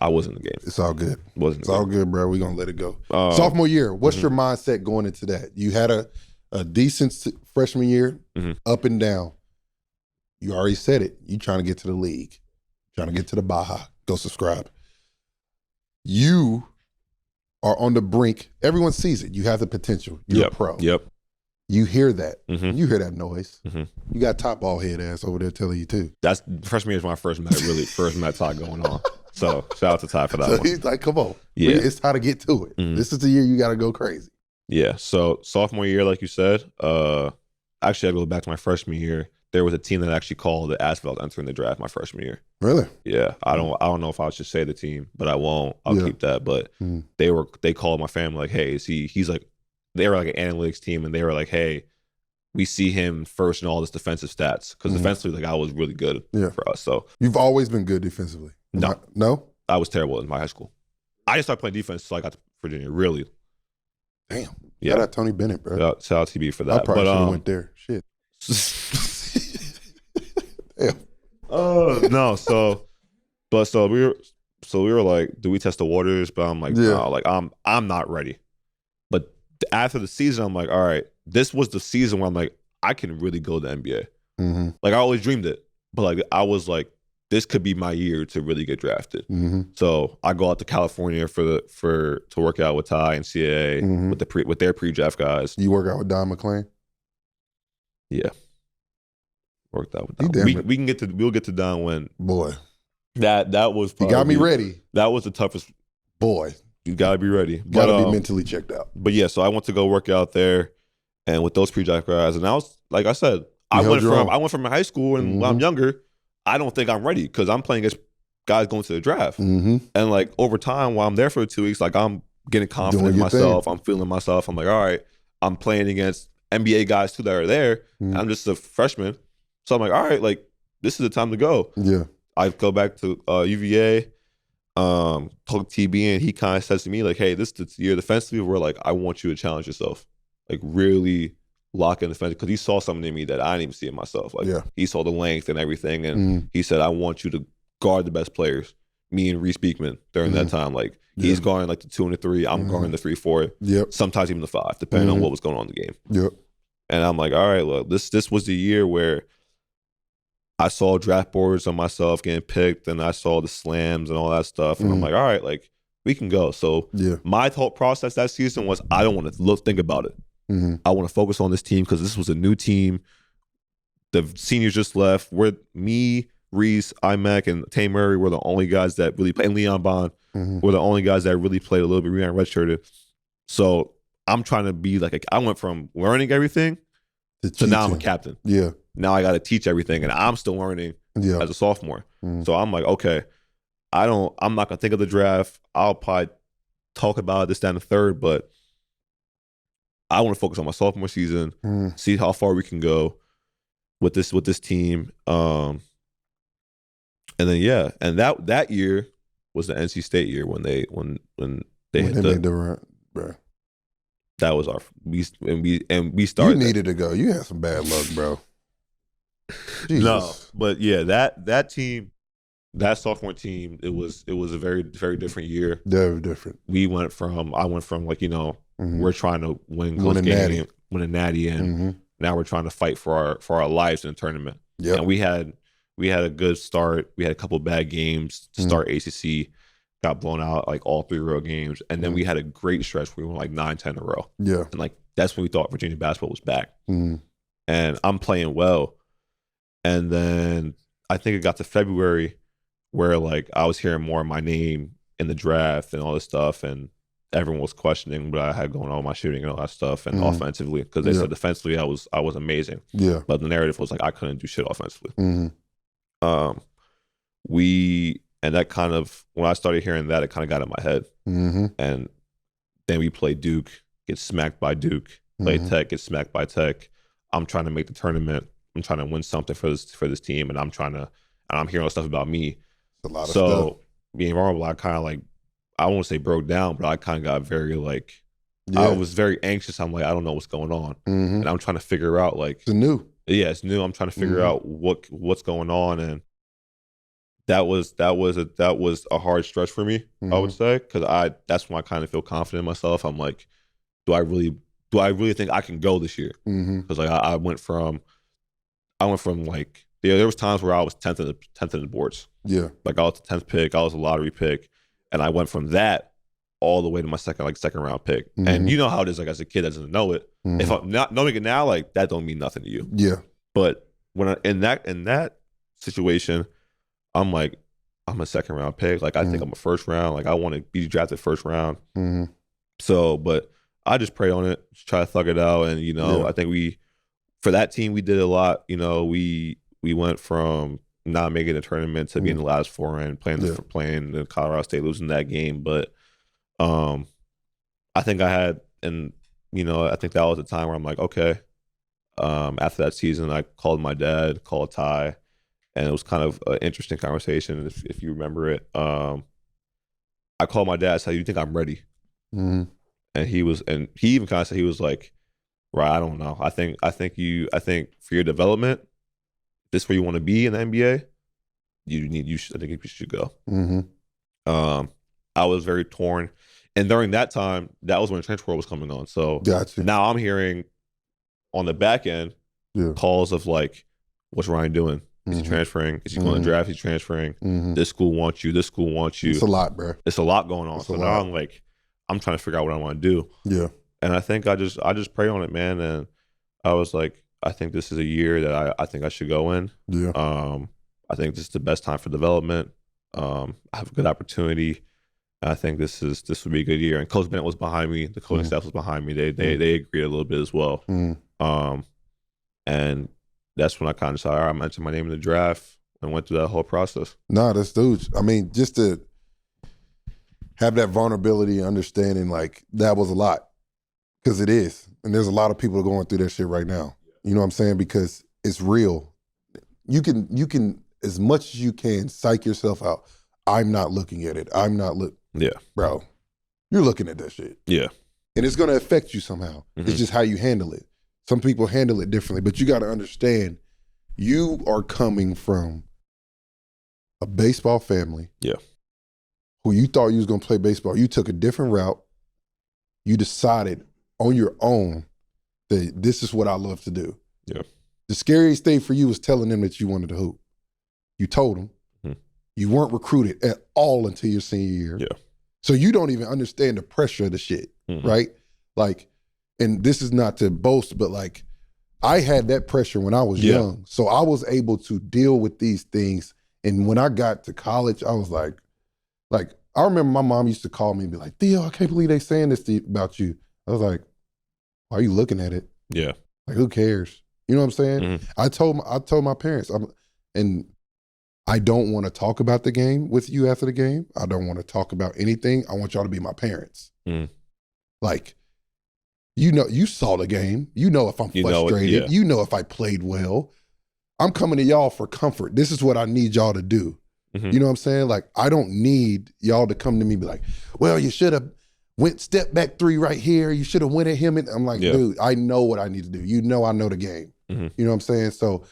I wasn't in the game. It's all good. It's all good, bro. We're gonna let it go. Sophomore year, what's your mindset going into that? You had a decent freshman year, up and down. You already said it. You trying to get to the league, trying to get to the Baja. Go subscribe. You are on the brink. Everyone sees it. You have the potential. You're a pro. Yep. You hear that. You hear that noise. You got top ball head ass over there telling you too. That's freshman year is my first Met talk going on. So shout out to Ty for that one. He's like, come on. Yeah. It's time to get to it. This is the year you got to go crazy. Yeah. So sophomore year, like you said, actually I go back to my freshman year. There was a team that actually called that asked if I was entering the draft my freshman year. Really? Yeah. I don't know if I should say the team, but I won't. I'll keep that. But they called my family like, hey, he's like, they were like an analytics team, and they were like, hey, we see him first in all this defensive stats. Because defensively, like I was really good for us. So you've always been good defensively. No? I was terrible in my high school. I just started playing defense so I got to Virginia, really. Damn. Yeah. Shout out Tony Bennett, bro. Shout out TB for that. I probably should have went there. Shit. Damn. No, so we were like, do we test the waters? But I'm like, no, like I'm not ready. But after the season, I'm like, all right, this was the season where I'm like, I can really go to the NBA. Like I always dreamed it, but like I was like, this could be my year to really get drafted. So I go out to California to work out with Ty and CAA with their pre-draft guys. You work out with Don McClain? Yeah. Worked out with Don. We'll get to Don when that was probably, you got me ready. That was the toughest. Boy. You gotta be ready. Gotta be mentally checked out. But yeah, so I went to go work out there and with those pre-draft guys, and I was like I said, I went from high school and when I'm younger, I don't think I'm ready because I'm playing against guys going to the draft. Mm-hmm. And like over time, while I'm there for the 2 weeks, like I'm getting confident in myself. I'm feeling myself. I'm like, all right, I'm playing against NBA guys too that are there. Mm-hmm. I'm just a freshman. So I'm like, all right, like this is the time to go. Yeah. I go back to UVA, talk to TB, and he kind of says to me like, hey, this is the year defensively where like I want you to challenge yourself. Like really lock in defense, because he saw something in me that I didn't even see in myself. Like he saw the length and everything, and he said, I want you to guard the best players. Me and Reese Beekman during that time, like he's guarding like the 2 and the 3, I'm guarding the 3, 4, sometimes even the 5, depending on what was going on in the game. Yep. And I'm like, all right, look, this was the year where I saw draft boards on myself getting picked, and I saw the slams and all that stuff, and I'm like, all right, like we can go. So my thought process that season was, I don't want to think about it. I want to focus on this team because this was a new team. The seniors just left. Me, Reese, IMAC, and Tay Murray were the only guys that really played. And Leon Bond were the only guys that really played a little bit. We ran redshirted. So I'm trying to be like, I went from learning everything to now I'm a captain. Yeah. Now I got to teach everything, and I'm still learning as a sophomore. So I'm like, okay, I'm not going to think of the draft. I'll probably talk about this, that, and the third, but I want to focus on my sophomore season, see how far we can go with this team. And then and that year was the NC State year when they made Durant, bro. That was we started. You needed to go. You had some bad luck, bro. Jesus. No, but yeah, that team, that sophomore team, it was a very, very different year. Very different. I went from like, we're trying to win a natty, and now we're trying to fight for our lives in the tournament. Yeah, and we had a good start. We had a couple of bad games to start ACC. Got blown out like all 3 road games, and then we had a great stretch where we won like 9-10 in a row. Yeah, and like that's when we thought Virginia basketball was back. And I'm playing well, and then I think it got to February where like I was hearing more of my name in the draft and all this stuff, and everyone was questioning what I had going on with my shooting and all that stuff, and offensively, because they said defensively I was amazing. Yeah, but the narrative was like I couldn't do shit offensively. And that kind of, when I started hearing that, it kind of got in my head. And then we play Duke, get smacked by Duke. Play Tech, get smacked by Tech. I'm trying to make the tournament. I'm trying to win something for this team, and I'm hearing all this stuff about me. A lot of stuff. Being vulnerable, I kind of like, I won't say broke down, but I kind of got very like, I was very anxious. I'm like, I don't know what's going on, and I'm trying to figure out like, it's new. Yeah, it's new. I'm trying to figure out what's going on, and that was a hard stretch for me. I would say, because that's when I kind of feel confident in myself. I'm like, do I really think I can go this year? Because like I went from like, there was times where I was 10th in the boards. Yeah, like I was the 10th pick. I was a lottery pick, and I went from that all the way to my second round pick. And you know how it is, like as a kid that doesn't know it. If I'm not knowing it now, like that don't mean nothing to you. Yeah. But when in that situation, I'm like, I'm a second round pick. Like I think I'm a first round. Like I want to be drafted first round. So, but I just pray on it, just try to thug it out. And I think for that team we did a lot. We went from not making the tournament to being the last 4 and playing the Colorado State, losing that game. But I think I think that was the time where I'm like, okay. After that season, I called my dad, called Ty, and it was kind of an interesting conversation, if you remember it. I called my dad, said, "You think I'm ready?" And he even kind of said, he was like, "Right, I don't know. I think for your development, this is where you want to be in the NBA. I think you should go." I was very torn, and during that time, that was when transfer portal was coming on. So now I'm hearing on the back end calls of like, "What's Ryan doing? Is he transferring? Is he going to draft? He's transferring. This school wants you. This school wants you." It's a lot, bro. It's a lot going on. So now I'm like, I'm trying to figure out what I want to do. Yeah. And I think I just pray on it, man. And I was like, I think this is a year that I think I should go in. Yeah. I think this is the best time for development. I have a good opportunity. I think this would be a good year. And Coach Bennett was behind me. The coaching staff was behind me. They agreed a little bit as well. And that's when I kind of said, all right, I'm entering my name in the draft. and went through that whole process. Nah, that's huge. I mean, just to have that vulnerability and understanding, like, that was a lot. Because it is. And there's a lot of people going through that shit right now. You know what I'm saying? Because it's real. You can, as much as you can, psych yourself out. I'm not looking at it. I'm not Yeah. Bro, you're looking at that shit. Yeah. And it's going to affect you somehow. It's just how you handle it. Some people handle it differently, but you got to understand, you are coming from a baseball family. Yeah. Who you thought you was going to play baseball. You took a different route. You decided on your own that this is what I love to do. Yeah. The scariest thing for you was telling them that you wanted to hoop. You told them. You weren't recruited at all until your senior year. Yeah. So you don't even understand the pressure of the shit, right? Like, and this is not to boast, but like, I had that pressure when I was young. So I was able to deal with these things. And when I got to college, I was like, I remember my mom used to call me and be like, Theo, I can't believe they saying this about you. I was like, why are you looking at it? Yeah. Like, who cares? You know what I'm saying? I told my parents, and I don't want to talk about the game with you after the game. I don't want to talk about anything. I want y'all to be my parents. Like, you know, you saw the game. You know if I'm frustrated. You know if I played well. I'm coming to y'all for comfort. This is what I need y'all to do. You know what I'm saying? Like, I don't need y'all to come to me and be like, well, you should have went step back 3 right here. You should have went at him. And I'm like, dude, I know what I need to do. You know I know the game. You know what I'm saying? So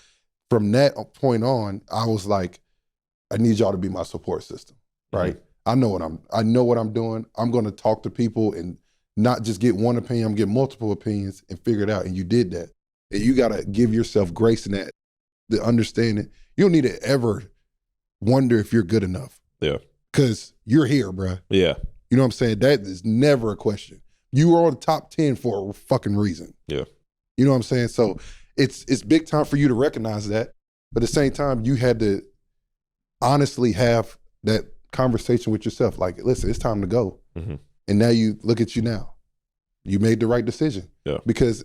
from that point on, I was like, I need y'all to be my support system, right? I know what I'm doing. I'm going to talk to people and not just get one opinion. I'm get multiple opinions and figure it out. And you did that. And you got to give yourself grace in that, the understanding. You don't need to ever wonder if you're good enough. Yeah. Because you're here, bruh. Yeah. You know what I'm saying? That is never a question. You were on the top 10 for a fucking reason. Yeah. You know what I'm saying? So it's big time for you to recognize that. But at the same time, you had to honestly have that conversation with yourself. Like, listen, it's time to go. And now you look at you now. You made the right decision. Yeah. Because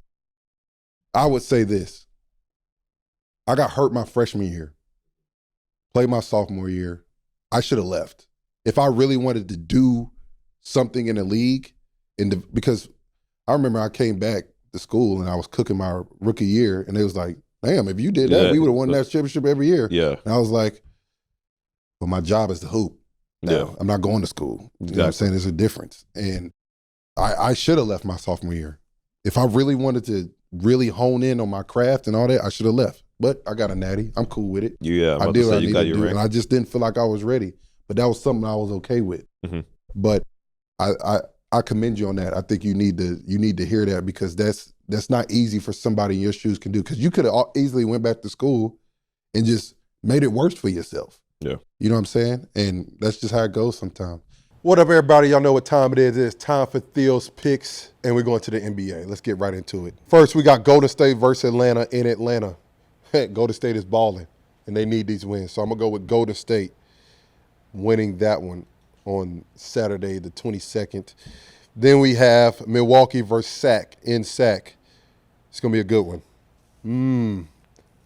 I would say this. I got hurt my freshman year. Played my sophomore year. I should have left. If I really wanted to do something in the league, because I remember I came back to school and I was cooking my rookie year, and it was like, damn, if you did that, we would have won that championship every year. Yeah. And I was like, but my job is to hoop. Now, I'm not going to school. You know what I'm saying? There's a difference. And I should have left my sophomore year. If I really wanted to really hone in on my craft and all that, I should have left. But I got a natty. I'm cool with it. Yeah, I did what I needed to do, and I just didn't feel like I was ready. But that was something I was okay with. But I commend you on that. I think you need to hear that, because that's not easy for somebody in your shoes can do. Because you could have easily went back to school and just made it worse for yourself. Yeah, you know what I'm saying? And that's just how it goes sometimes. What up, everybody? Y'all know what time it is. It's time for Theo's picks, and we're going to the NBA. Let's get right into it. First, we got Golden State versus Atlanta in Atlanta. Golden State is balling, and they need these wins. So I'm going to go with Golden State winning that one on Saturday the 22nd. Then we have Milwaukee versus Sac in Sac. It's going to be a good one. I'm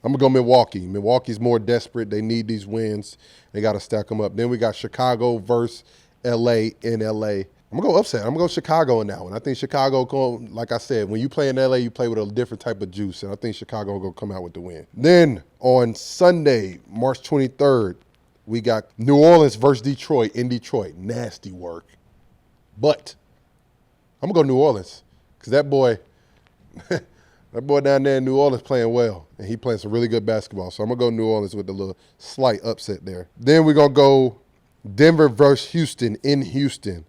going to go Milwaukee. Milwaukee's more desperate. They need these wins. They got to stack them up. Then we got Chicago versus L.A. in L.A. I'm going to go upset. I'm going to go Chicago in that one. I think Chicago, like I said, when you play in L.A., you play with a different type of juice, and I think Chicago going to come out with the win. Then on Sunday, March 23rd, we got New Orleans versus Detroit in Detroit. Nasty work. But I'm going to go New Orleans, because that boy down there in New Orleans playing well, and he playing some really good basketball. So I'm going to go New Orleans with a little slight upset there. Then we're going to go Denver versus Houston in Houston.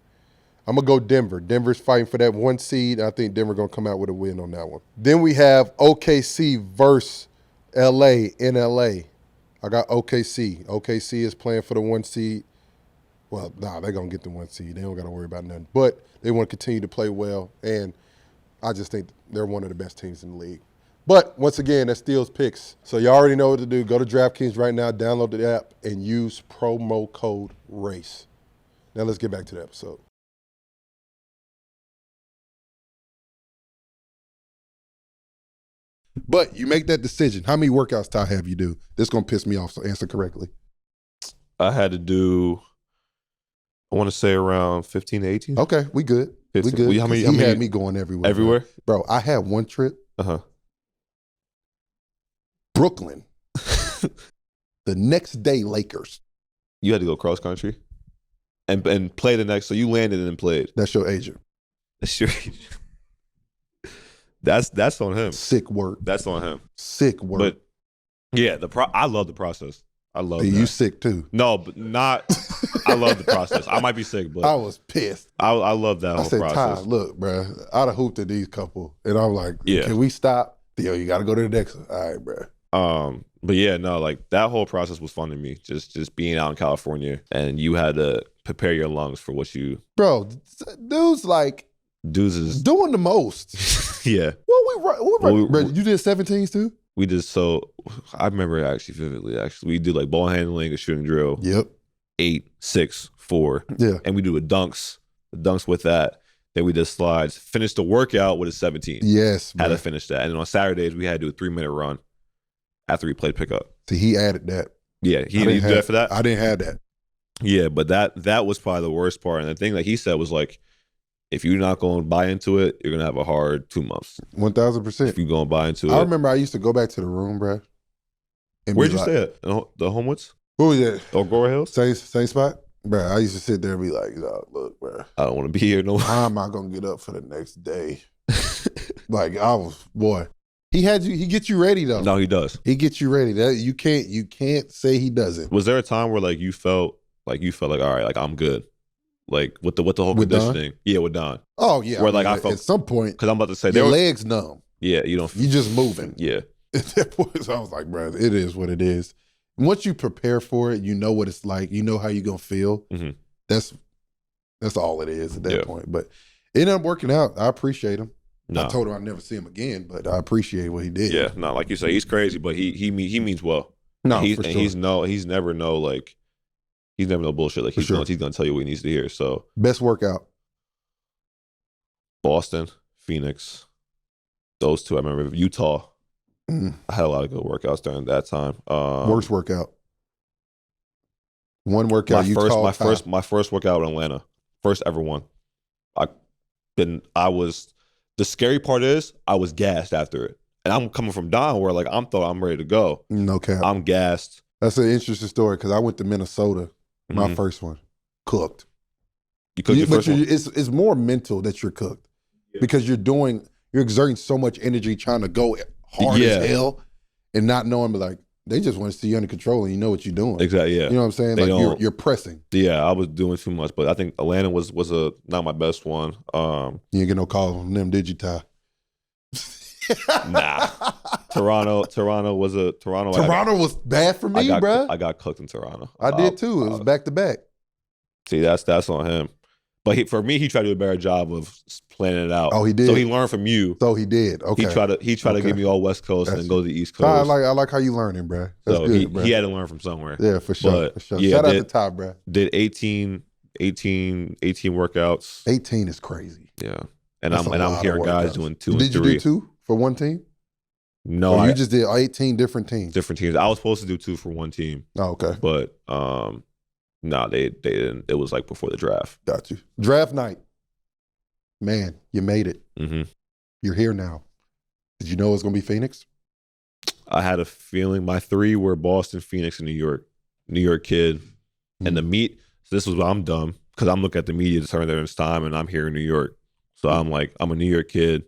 I'm going to go Denver. Denver's fighting for that 1 seed. I think Denver going to come out with a win on that one. Then we have OKC versus LA in LA. I got OKC. OKC is playing for the 1 seed. Well, they're going to get the 1 seed. They don't got to worry about nothing. But they want to continue to play well, and I just think they're one of the best teams in the league. But once again, that's Steele's picks. So you already know what to do. Go to DraftKings right now, download the app, and use promo code RACE. Now let's get back to the episode. But you make that decision. How many workouts, Ty, have you do? This is going to piss me off, so answer correctly. I had to do, I want to say around 15 to 18. Okay, we good. 15. We good. How many, he had me going everywhere. Everywhere? Bro, I had one trip. Uh-huh. Brooklyn. The next day, Lakers. You had to go cross country and play the next. So you landed and then played. That's your agent. That's your agent. That's on him. Sick work. That's on him. Sick work. But yeah, I love the process. I love you sick too. No, but not. I love the process. I might be sick, but I was pissed. I love that whole process. Ty, look, bro, I'd have hooped at these couple, and I'm like, yeah. Can we stop? Theo, you got to go to the next one. All right, bro. But yeah, no, like that whole process was fun to me. Just being out in California, and you had to prepare your lungs for what you. Bro, dudes is doing the most. Yeah. Well, bro, you did 17s too? We did I remember actually vividly. Actually, we did like ball handling, a shooting drill. Yep. 8, 6, 4. Yeah. And we do the dunks with that. Then we did slides. Finished the workout with a 17. Yes, had to finish that. And then on Saturdays we had to do a 3-minute run after we played pickup. See, he added that. Yeah, he did that for that. I didn't have that. Yeah, but that was probably the worst part. And the thing that he said was like, if you're not going to buy into it, you're going to have a hard 2 months. 1,000%. If you're going to buy into it. I remember I used to go back to the room, bro. Where'd you stay at? The Homewoods? Who was that? Or Gore Hills? Same spot? Bro, I used to sit there and be like, look, bro. I don't want to be here no more. How am I going to get up for the next day? Like, he gets you ready though. No, he does. He gets you ready. You can't say he doesn't. Was there a time where like you felt like, all right, like I'm good? Like with the whole conditioning? Yeah, with Dunn. Oh yeah. Where I felt at some point, because I'm about to say your legs numb. Yeah, you don't. You just moving. Yeah. At that point, I was like, bro, it is what it is. Once you prepare for it, you know what it's like. You know how you're gonna feel. Mm-hmm. That's all it is at that point. But it ended up working out. I appreciate him. No. I told him I'd never see him again, but I appreciate what he did. Yeah, no, like you say, he's crazy, but he means well. No, for sure. He's never no bullshit. Like he's gonna tell you what he needs to hear. So best workout. Boston, Phoenix, those two. I remember Utah. I had a lot of good workouts during that time. Worst workout. One workout. My first workout in Atlanta, first ever one. The scary part is I was gassed after it, and I'm coming from Dunn where like I'm ready to go. No cap. I'm gassed. That's an interesting story because I went to Minnesota, my first one, cooked. You cooked your first one? It's more mental that you're cooked because you're exerting so much energy trying to go hard as hell and not knowing, but like they just want to see you under control and you know what you're doing. Exactly. Yeah. You know what I'm saying? Like you're pressing. Yeah, I was doing too much, but I think Atlanta was not my best one. You didn't get no calls from them, did you, Ty? Nah. Toronto was bad for me, bro. I got cooked in Toronto. I did too. It was back to back. See, that's on him. But for me, he tried to do a better job of planning it out. Oh, he did. So he learned from you. So he did. Okay. He tried to give me all West Coast and then go to the East Coast. I like how you learning, bro. That's so good, bro. He had to learn from somewhere. Yeah, for sure. Yeah, shout out to Ty, bro. Did 18 workouts. 18 is crazy. Yeah, and I'm hearing guys doing 2 and 3. Did you do 2 for one team? No, you just did 18 different teams. Different teams. I was supposed to do 2 for one team. Oh, okay. But they didn't. It was like before the draft. Got you. Draft night. Man, you made it. Mm-hmm. You're here now. Did you know it was going to be Phoenix? I had a feeling. My 3 were Boston, Phoenix, and New York. New York kid. Mm-hmm. And the meet. So this was why I'm dumb because I'm looking at the media determinants time, and I'm here in New York. So I'm like, I'm a New York kid.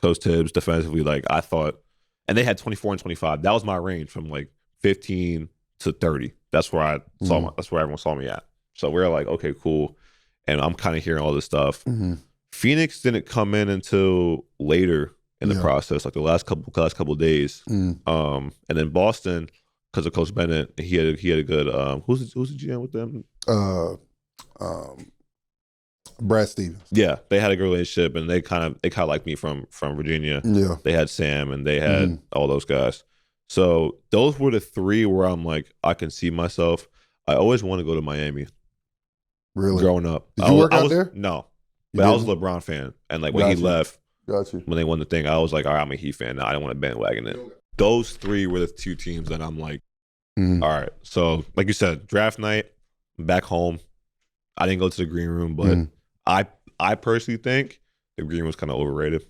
Coach Tibbs defensively, like I thought, and they had 24 and 25. That was my range from like 15 to 30. That's where I saw. That's where everyone saw me at. So we're like, okay, cool. And I'm kind of hearing all this stuff. Mm-hmm. Phoenix didn't come in until later in the process, like the last couple of days. And then Boston, because of Coach Bennett, he had a good. Who's the GM with them? Brad Stevens. Yeah, they had a good relationship, and they kind of liked me from Virginia. Yeah, they had Sam, and they had all those guys. So those were the 3 where I'm like, I can see myself. I always want to go to Miami. Really? Growing up, did you work out there? No. But I was a LeBron fan, and like when he left, Got you. When they won the thing, I was like, all right, I'm a Heat fan now. I don't want to bandwagon it. Those three were the two teams that I'm like, all right. So, like you said, draft night, back home. I didn't go to the green room, but I personally think the green room was kind of overrated.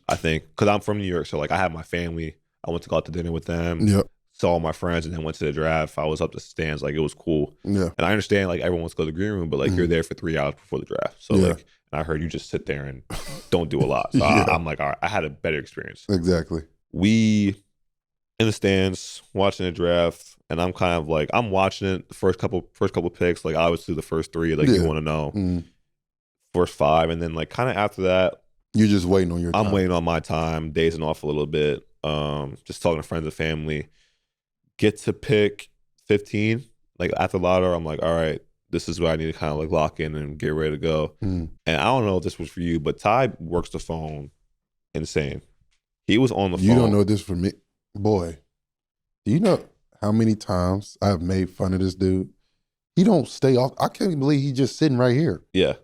I think because I'm from New York, so like I have my family. I went to go out to dinner with them. Yep. Saw all my friends, and then went to the draft. I was up the stands, like it was cool. Yeah. And I understand like everyone wants to go to the green room, but like you're there for 3 hours before the draft. So like, and I heard you just sit there and don't do a lot. So I'm like, all right, I had a better experience. Exactly. We in the stands watching the draft, and I'm kind of like I'm watching it the first couple picks, like obviously the first 3, like you want to know, first 5, and then like kind of after that, you're just waiting on your time. I'm waiting on my time, dazing off a little bit, just talking to friends and family. Get to pick 15, like after lotto, I'm like, all right, this is where I need to kind of like lock in and get ready to go. And I don't know if this was for you, but Ty works the phone insane. He was on the phone. You don't know this for me. Boy, do you know how many times I've made fun of this dude? He don't stay off. I can't believe he's just sitting right here. Yeah.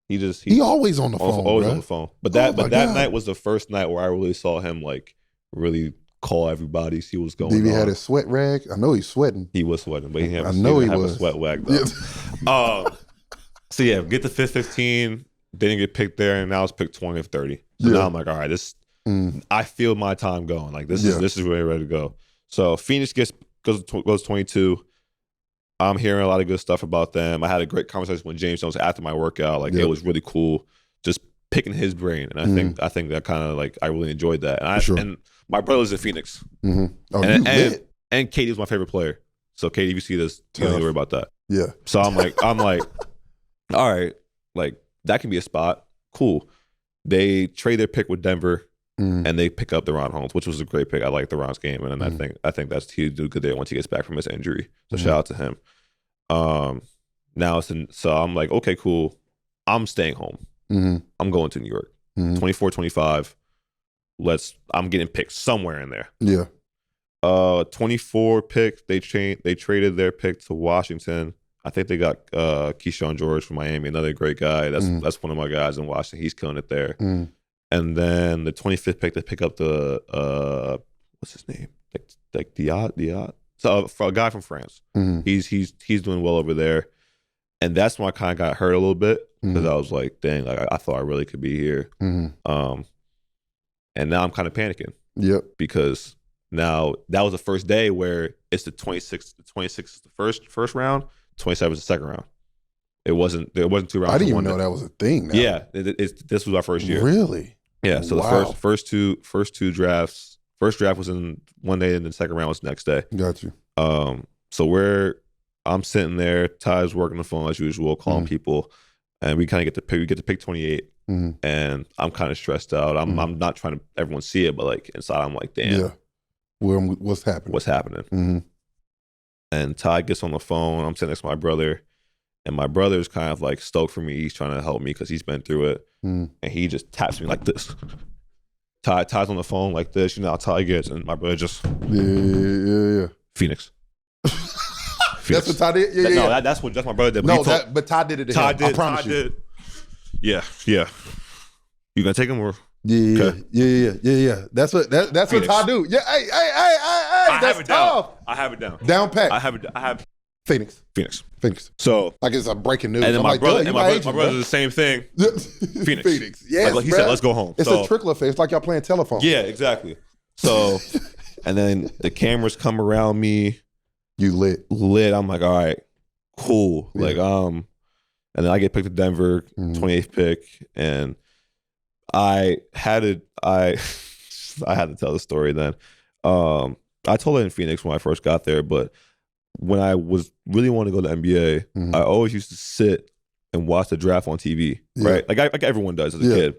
He always on the phone. Always on the phone. But that night was the first night where I really saw him like really call everybody, see what's going on. Did he had his sweat rag? I know he's sweating. He was sweating, but he didn't have, a sweat rag though. So yeah, get the 15, didn't get picked there, and now it's picked 20 or 30. So now I'm like, all right, this I feel my time going. Like this is really ready to go. So Phoenix goes 22. I'm hearing a lot of good stuff about them. I had a great conversation with James Jones after my workout. Like it was really cool, just picking his brain, and I think that kind of like I really enjoyed that. And and my brother's in Phoenix, and Katie's my favorite player. So Katie, if you see this, you don't need to worry about that. Yeah. So I'm like, all right, like that can be a spot. Cool. They trade their pick with Denver, and they pick up Deron Holmes, which was a great pick. I like Deron's game, and I think that's he'll do good there once he gets back from his injury. So shout out to him. Now so I'm like, okay, cool. I'm staying home. I'm going to New York. 24, 25. I'm getting picked somewhere in there. Yeah. 24 pick. They traded their pick to Washington. I think they got Keyshawn George from Miami, another great guy. That's one of my guys in Washington. He's killing it there. And then the 25th pick, they pick up the what's his name? Like Diot. So for a guy from France. He's doing well over there. And that's when I kind of got hurt a little bit because I was like, dang, like I thought I really could be here. And now I'm kind of panicking. Yep. Because now that was the first day where it's the 26th. The 26th is the first round. 27 is the second round. There wasn't 2 rounds. I didn't even know that was a thing. Now. Yeah, this was our first year. Really? Yeah. So the first two drafts. First draft was in one day, and the second round was the next day. Got you. So I'm sitting there. Ty's working the phone as usual, calling people, and we kind of get to pick. We get to pick 28, and I'm kind of stressed out. I'm not trying to everyone see it, but like inside, I'm like, damn. Yeah. What's happening? What's happening? And Ty gets on the phone. I'm sitting next to my brother, and my brother's kind of like stoked for me. He's trying to help me because he's been through it, and he just taps me like this. Ty's on the phone like this. You know how Ty gets, and my brother just yeah. Phoenix. That's what Ty did. Yeah. That's my brother did. But Ty did it to him. I promise you. Did. Yeah. You gonna take him or? Yeah. That's what Ty do. Yeah. Hey. That's tough. I have it down. Down pat. I have Phoenix. So like it's a breaking news. And then my brother does the same thing. Phoenix. Yeah. Like he said, let's go home. It's a trickle effect. It's like y'all playing telephone. Yeah, exactly. So, and then the cameras come around me. You lit. I'm like, all right, cool. Yeah. Like, and then I get picked to Denver, 28th pick, and I had to tell the story then. I told it in Phoenix when I first got there, but when I was really wanting to go to the NBA, I always used to sit and watch the draft on TV, right? Like everyone does as a kid.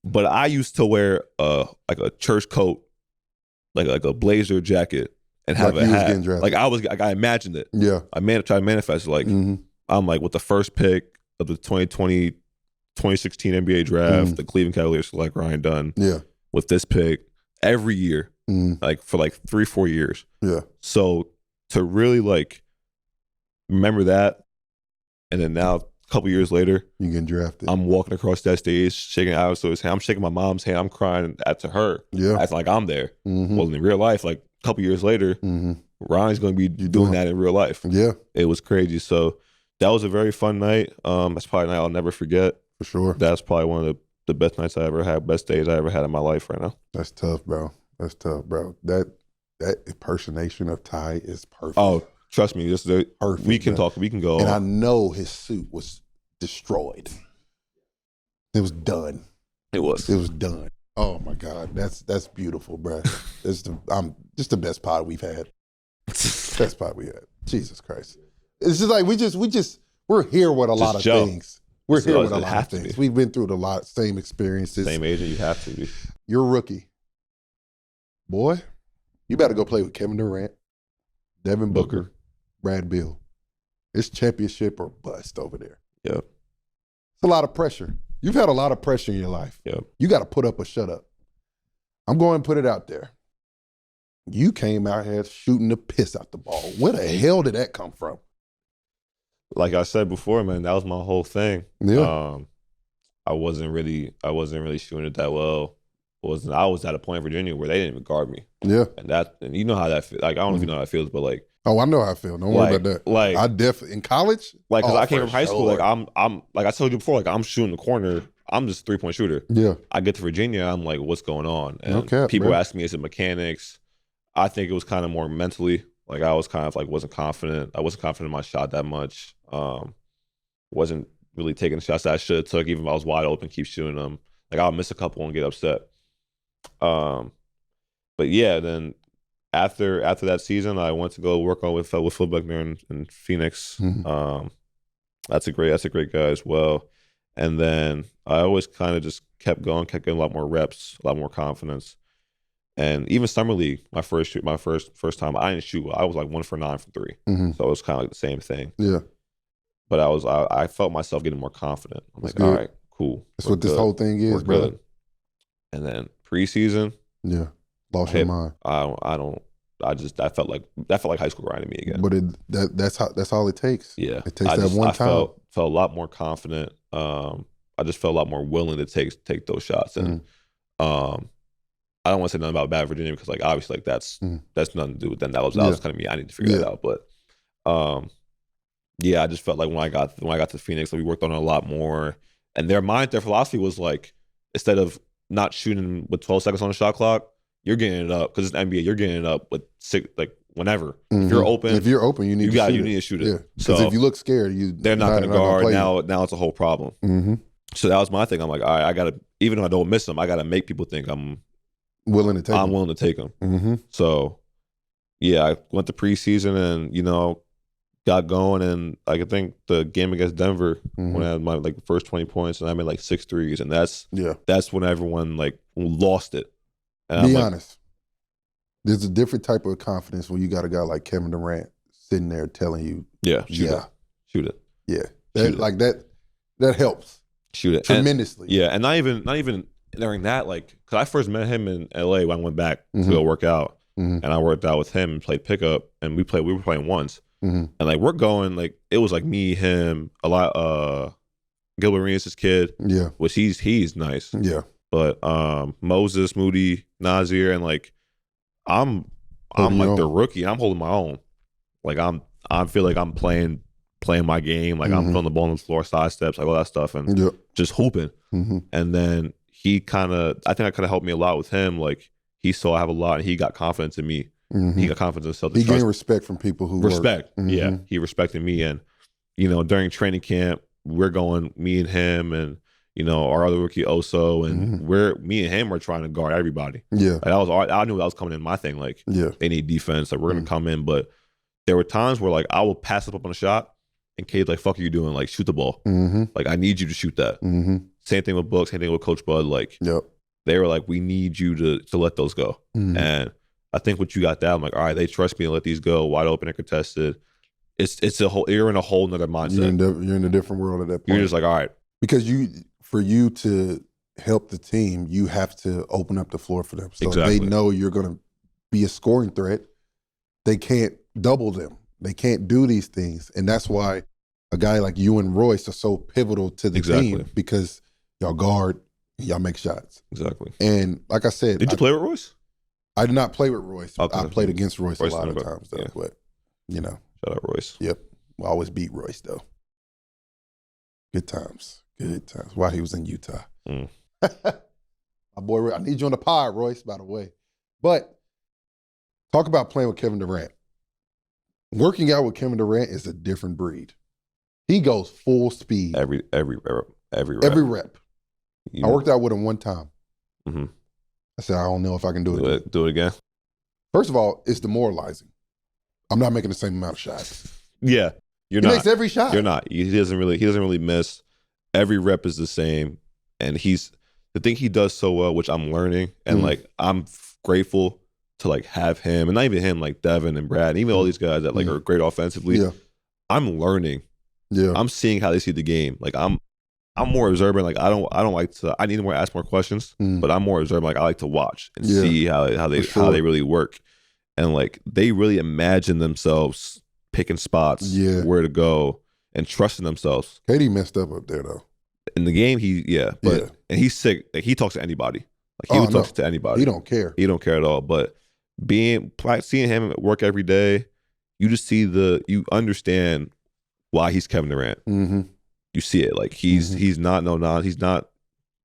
But I used to wear like a church coat, like a blazer jacket, and have a hat. Like I imagined it. Yeah. I tried to manifest it. Like I'm like with the first pick of the 2016 NBA draft, the Cleveland Cavaliers select Ryan Dunn. Yeah. With this pick every year, like for like 3-4 years. Yeah. So to really like remember that, and then now A couple years later, you getting drafted. I'm walking across that stage, shaking Alex' hand. I'm shaking my mom's hand. I'm crying to her. Yeah. Acting like I'm there. Mm-hmm. Well, in real life, like a couple years later, mm-hmm. Ryan's going to be doing that in real life. Yeah. It was crazy. So that was a very fun night. That's probably a night I'll never forget. For sure. That's probably one of the best nights I ever had, best days I ever had in my life right now. That's tough, bro. That's tough, bro. That impersonation of Ty is perfect. Oh, trust me. Perfect. We can talk. We can go. And I know his suit was destroyed. It was done. It was done. Oh my God, that's beautiful, bro. I'm just the best pod we've had. Best pod we had. Jesus Christ. It's just like we're here with a lot of things. We're here with a lot of things. We've been through same experiences. Same age, you have to be. You're a rookie. Boy, you better go play with Kevin Durant, Devin Booker, Brad Beal. It's championship or bust over there. Yep. It's a lot of pressure. You've had a lot of pressure in your life. Yep. You got to put up or shut up. I'm going to put it out there. You came out here shooting the piss out the ball. Where the hell did that come from? Like I said before, man, that was my whole thing. Yeah. I wasn't really shooting it that well. I was at a point in Virginia where they didn't even guard me. Yeah. And you know how that feels. Like, I don't know if you know how that feels, but like. Oh, I know how I feel. Don't worry about that. Like, I definitely in college. Like, because I came from high school. Like, I'm like I told you before. Like, I'm shooting the corner. I'm just a 3-point shooter. Yeah. I get to Virginia. I'm like, what's going on? And people ask me, is it mechanics? I think it was kind of more mentally. Like, I was kind of like wasn't confident. I wasn't confident in my shot that much. Wasn't really taking the shots that I should have took. Even if I was wide open, keep shooting them. Like, I'll miss a couple and get upset. But yeah, then after that season, I went to go work on with Phil Buckner in Phoenix. Mm-hmm. That's a great guy as well. And then I always kind of just kept going, kept getting a lot more reps, a lot more confidence. And even summer league, my first time, I didn't shoot well. I was like 1 for 9 from 3. Mm-hmm. So it was kind of like the same thing. Yeah. But I felt myself getting more confident. I'm like, all right, cool. That's what this whole thing is, bro. And then preseason, yeah, lost your mind. I felt like high school grinding me again. But that's all it takes. Yeah, it takes that one time. Felt a lot more confident. I just felt a lot more willing to take those shots. And I don't want to say nothing about bad Virginia because like obviously like that's nothing to do with them. That was kind of me. I need to figure that out. But yeah, I just felt like when I got to Phoenix, like, we worked on it a lot more. And their philosophy was like, instead of not shooting with 12 seconds on the shot clock, you're getting it up because it's NBA. You're getting it up with 6, like whenever. Mm-hmm. If you're open, you need to shoot it. Yeah, because if you look scared, they're not going to guard. Now it's a whole problem. Mm-hmm. So that was my thing. I'm like, all right, I got to, even if I don't miss them, I got to make people think I'm willing to take them. Mm-hmm. So yeah, I went to preseason and got going, and I think the game against Denver when I had my like first 20 points and I made like 6 threes, and that's when everyone like lost it. And Be honest, there's a different type of confidence when you got a guy like Kevin Durant sitting there telling you, shoot it. Yeah, that helps. Shoot it tremendously. And not even during that, like, because I first met him in LA when I went back to go work out, and I worked out with him and played pickup, and we were playing once. And like we're going like it was like me, him, a lot. Gilbert Arenas' kid, which he's nice, But Moses, Moody, Nazir, and like I'm like the rookie. And I'm holding my own. Like I feel like I'm playing my game. Like I'm throwing the ball on the floor, side steps, like all that stuff, and just hooping. And then I think that kind of helped me a lot with him. Like he saw I have a lot, and he got confidence in me. He got confidence in himself. He gained respect from people who respect. Yeah, he respected me, and during training camp, we're going, me and him, and our other rookie Oso, and me and him are trying to guard everybody. Yeah, like I knew that was coming in my thing. Like they need defense, like we're gonna come in, but there were times where like I will pass up on a shot, and Cade's like, "Fuck are you doing? Like shoot the ball. Like I need you to shoot that." Same thing with Book. Same thing with Coach Bud. Like they were like, "We need you to let those go." And I think what you got that, I'm like, all right, they trust me to let these go, wide open and contested. It's a whole. You're in a whole nother mindset. You're in a different world at that point. You're just like, all right, because for you to help the team, you have to open up the floor for them. So they know you're going to be a scoring threat. They can't double them. They can't do these things, and that's why a guy like you and Royce are so pivotal to the team because y'all guard, y'all make shots. Exactly. And like I said, did you play with Royce? I did not play with Royce. Okay. I played against Royce a lot of times, though. Yeah. But shout out Royce. Yep, we always beat Royce though. Good times. While he was in Utah. My boy, I need you on the pod, Royce. By the way, but talk about playing with Kevin Durant. Working out with Kevin Durant is a different breed. He goes full speed. Every rep. I worked out with him one time. Mm-hmm. I said, I don't know if I can do it. Do it again. First of all, it's demoralizing. I'm not making the same amount of shots. Yeah, he makes every shot. You're not. He doesn't really miss. Every rep is the same, and the thing he does so well, which I'm learning, and like I'm grateful to like have him, and not even him, like Devin and Brad, and even all these guys that like are great offensively. Yeah. I'm learning. Yeah, I'm seeing how they see the game. Like I'm more observant. Like I don't like to. I need to ask more questions, but I'm more observant. Like I like to watch and see how they really work, and like they really imagine themselves picking spots, where to go, and trusting themselves. KD messed up there though. In the game, and he's sick. Like he talks to anybody. Like he would talk to anybody. He don't care. He don't care at all. But seeing him at work every day, you just see you understand why he's Kevin Durant. Mm-hmm. You see it. Like he's not he's not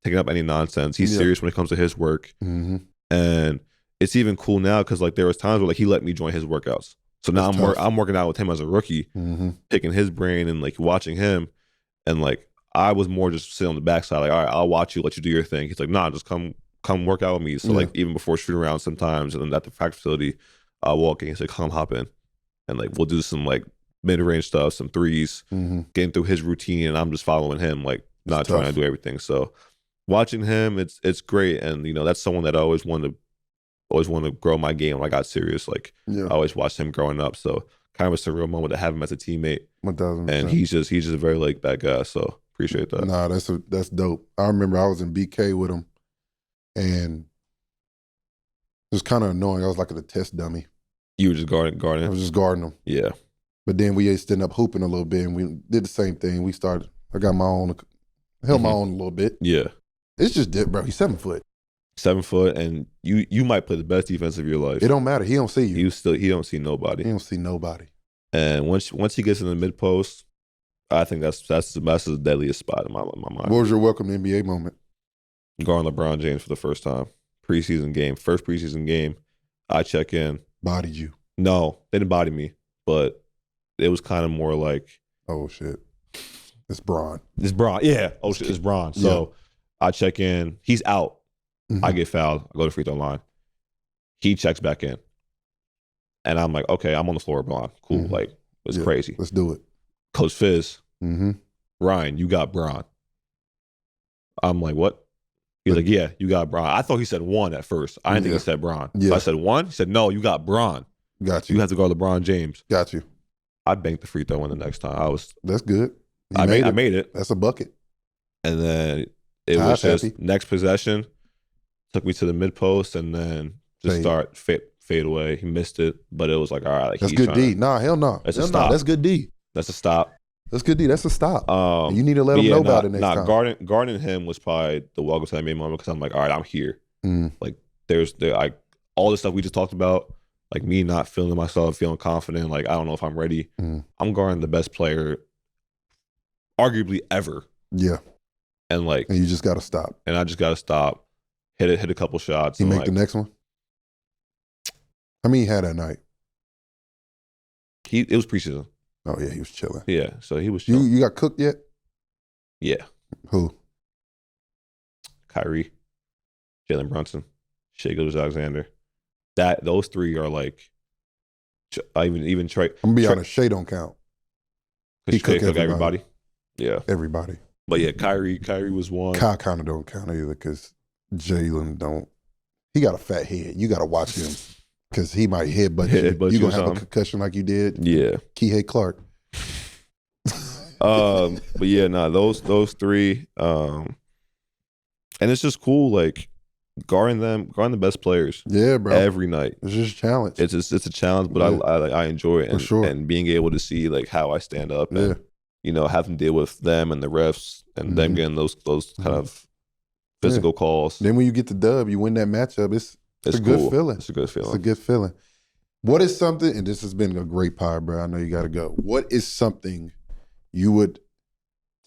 taking up any nonsense. He's serious when it comes to his work. Mm-hmm. And it's even cool now because like there was times where like he let me join his workouts. So now I'm working out with him as a rookie, picking his brain and like watching him, and like I was more just sitting on the backside, like, all right, I'll watch you, let you do your thing. He's like, nah, just come work out with me. So like even before shoot around sometimes, and then at the practice facility, I'll walk in. He's like, come hop in, and like we'll do some like mid-range stuff, some threes, getting through his routine, and I'm just following him, like not trying to do everything. So watching him, it's great, and that's someone that I always wanted to grow my game when I got serious. Like I always watched him growing up, so kind of a surreal moment to have him as a teammate. 1000%. And he's just a very laid back guy. So appreciate that. Nah, that's dope. I remember I was in BK with him, and it was kind of annoying. I was like a test dummy. You were just guarding. I was just guarding him. Yeah. But then we ended up hooping a little bit, and we did the same thing. I got my own, held my own a little bit. Yeah. It's just bro. He's 7 foot. 7 foot, and you might play the best defense of your life. It don't matter. He don't see you. He don't see nobody. He don't see nobody. And once he gets in the mid post, I think that's the deadliest spot in my mind. What was your welcome to NBA moment? Guarding LeBron James for the first time. First preseason game. I check in. Bodied you? No, they didn't body me, but it was kind of more like, oh shit, it's Bron. It's Bron. Yeah. Oh shit, it's Bron. So I check in. He's out. Mm-hmm. I get fouled. I go to free throw line. He checks back in. And I'm like, okay, I'm on the floor, Bron. Cool. Mm-hmm. Like, it's crazy. Let's do it. Coach Fizz, Ryan, you got Bron. I'm like, what? He's like, yeah, you got Bron. I thought he said 1 at first. I didn't think he said Bron. Yeah. So I said 1. He said, no, you got Bron. Got you. You have to go to LeBron James. Got you. I banked the free throw in the next time. That's good. I made it. That's a bucket. And then it was just next possession. Took me to the mid post and then just start fade away. He missed it, but it was like, all right. Like, that's good D. Nah, hell no. That's a stop. That's good D. That's a stop. That's good D. That's a stop. You need to let him know about it next time. Guarding him was probably the welcome to NBA moment because I'm like, all right, I'm here. Like there's like all the stuff we just talked about, like me not feeling myself, feeling confident, like I don't know if I'm ready. I'm guarding the best player arguably ever. Yeah. And you just gotta stop. And I just gotta stop. Hit a couple shots. He make the next one? How many he had that night? It was preseason. Oh yeah, he was chilling. Yeah, so he was chilling. You got cooked yet? Yeah. Who? Kyrie, Jalen Brunson, Shai Gilgeous-Alexander. Those three are like, I even Trey. I'm gonna be honest, Shai don't count. He cooked everybody. Yeah, everybody. But yeah, Kyrie was one. Kyle kind of don't count either because Jalen don't. He got a fat head. You got to watch him because he might headbutt you. You gonna have a concussion like you did. Yeah, Kihei Clark. But yeah, those three. And it's just cool, like guarding the best players. Yeah, bro. Every night. It's just a challenge. It's a challenge, but I enjoy it. And, for sure. And being able to see like how I stand up. And having to deal with them and the refs and them getting those kind of physical calls. Then when you get the dub, you win that matchup. It's a good feeling. It's a good feeling. It's a good feeling. What is something, and this has been a great pod, bro. I know you got to go. What is something you would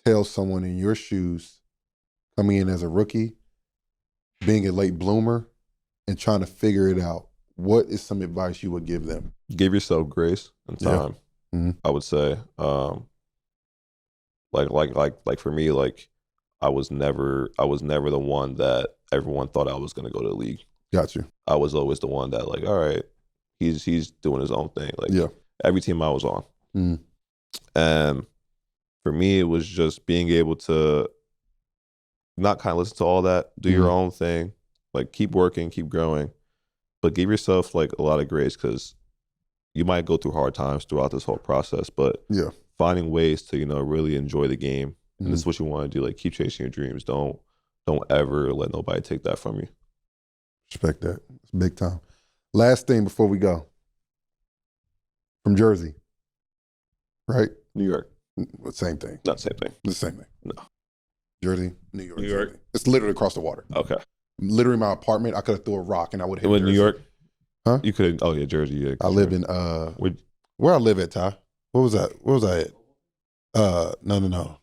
tell someone in your shoes coming in as a rookie, being a late bloomer, and trying to figure it out? What is some advice you would give them? Give yourself grace and time. Yeah. Mm-hmm. I would say, like for me, like I was never the one that everyone thought I was going to go to the league. Got you. I was always the one that, like, all right, he's doing his own thing. Like, every team I was on. Mm-hmm. And for me, it was just being able to not kind of listen to all that, do your own thing, like keep working, keep growing, but give yourself like a lot of grace, because you might go through hard times throughout this whole process, but finding ways to, really enjoy the game. And this is what you want to do. Like, keep chasing your dreams. Don't ever let nobody take that from you. Respect that. It's big time. Last thing before we go. From Jersey, right? New York. Same thing. Not the same thing. The same thing. No. Jersey, New York. New York. It's literally across the water. Okay. Literally my apartment, I could have threw a rock and I would have hit New York? Huh? You could have, Jersey. Yeah, I live in, where I live at, Ty? What was that? Where was I at? No.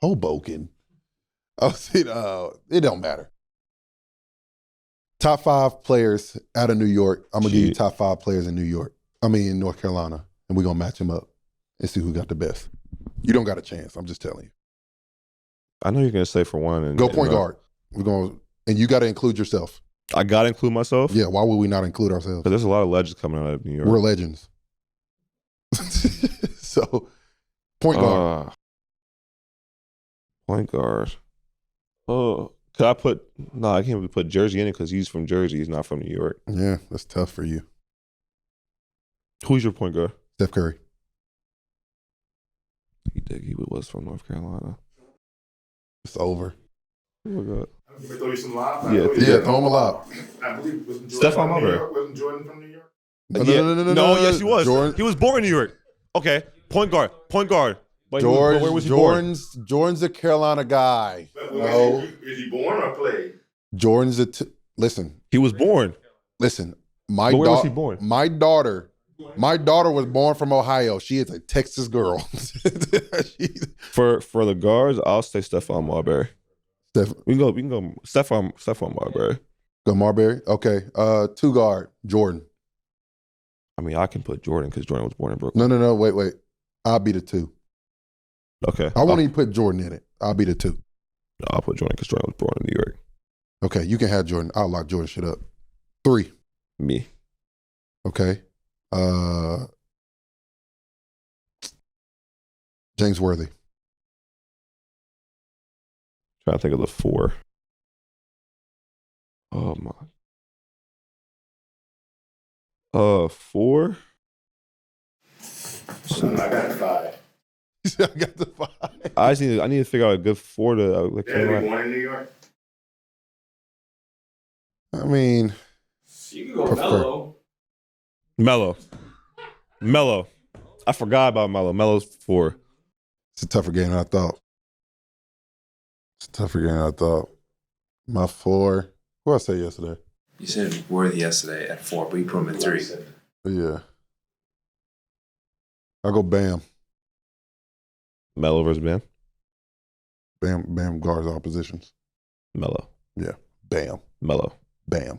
Hoboken. It don't matter. Top 5 players out of New York. I'm going to give you top 5 players in in North Carolina, and we're going to match them up and see who got the best. You don't got a chance. I'm just telling you. I know you're going to say for one. And go point guard. And you got to include yourself. I got to include myself? Yeah, why would we not include ourselves? Because there's a lot of legends coming out of New York. We're legends. So, point guard. Point guard. Oh, could I put? No, I can't put Jersey in it because he's from Jersey. He's not from New York. Yeah, that's tough for you. Who's your point guard? Steph Curry. He was from North Carolina. It's over. Oh my God. Let me throw you some live. Yeah, throw him a lob. I believe wasn't Stephon Marbury. Wasn't Jordan from New York? No, yes, he was. Jordan. He was born in New York. Okay, point guard. Wait, where was he born? Jordan's a Carolina guy. No. Is he born or played? Jordan's listen. He was born. Listen, where was he born? My daughter was born from Ohio. She is a Texas girl. For the guards, I'll say Stephon Marbury. We can go Stephon Marbury. Go Marbury? Okay. 2 guard, Jordan. I mean, I can put Jordan because Jordan was born in Brooklyn. No, wait. I'll be the 2. Okay. I won't even put Jordan in it. I'll be the 2. No, I'll put Jordan because Jordan was born in New York. Okay, you can have Jordan. I'll lock Jordan shit up. 3. Me. Okay. James Worthy. Trying to think of the 4. Oh my. 4? I got 5. I got the 5. I need to figure out a good 4 to like. Yeah, we born in New York. I mean, you can go Melo. I forgot about Melo. Melo's 4. it's a tougher game than I thought. My 4. What did I say yesterday? You said Worthy yesterday at 4, but you put him at 3. Yeah. I'll go Bam. Melo versus Bam? Bam guards all positions. Melo. Yeah. Bam. Melo. Bam.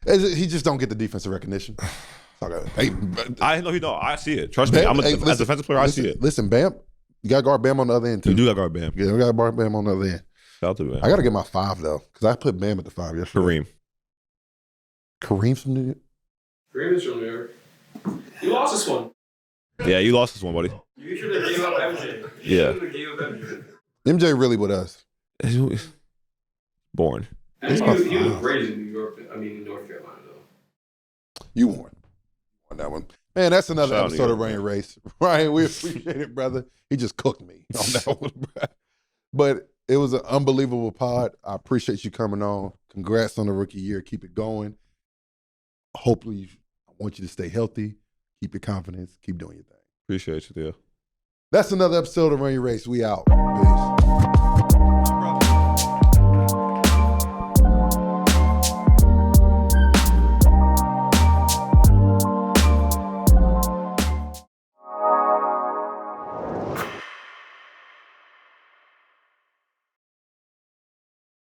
He just don't get the defensive recognition. I know you don't. I see it. Trust me. As a defensive player, I see it. Listen, Bam, you got to guard Bam on the other end, too. You do got to guard Bam. Yeah, we got to guard Bam on the other end. Shout out to Bam. I got to get my 5, though, because I put Bam at the 5 yesterday. Kareem's from New York? Kareem is from New York. You lost this one. Yeah, you lost this one, buddy. You should have gave up MJ. Yeah. MJ really with us. Born. And he was great in New York. In North Carolina, though. You won on that one. Man, that's another Shout episode of Rain Race. Ryan, we appreciate it, brother. He just cooked me on that one, bro. But it was an unbelievable pod. I appreciate you coming on. Congrats on the rookie year. Keep it going. Hopefully, I want you to stay healthy. Keep your confidence. Keep doing your thing. Appreciate you, Theo. That's another episode of Run Your Race. We out. Peace.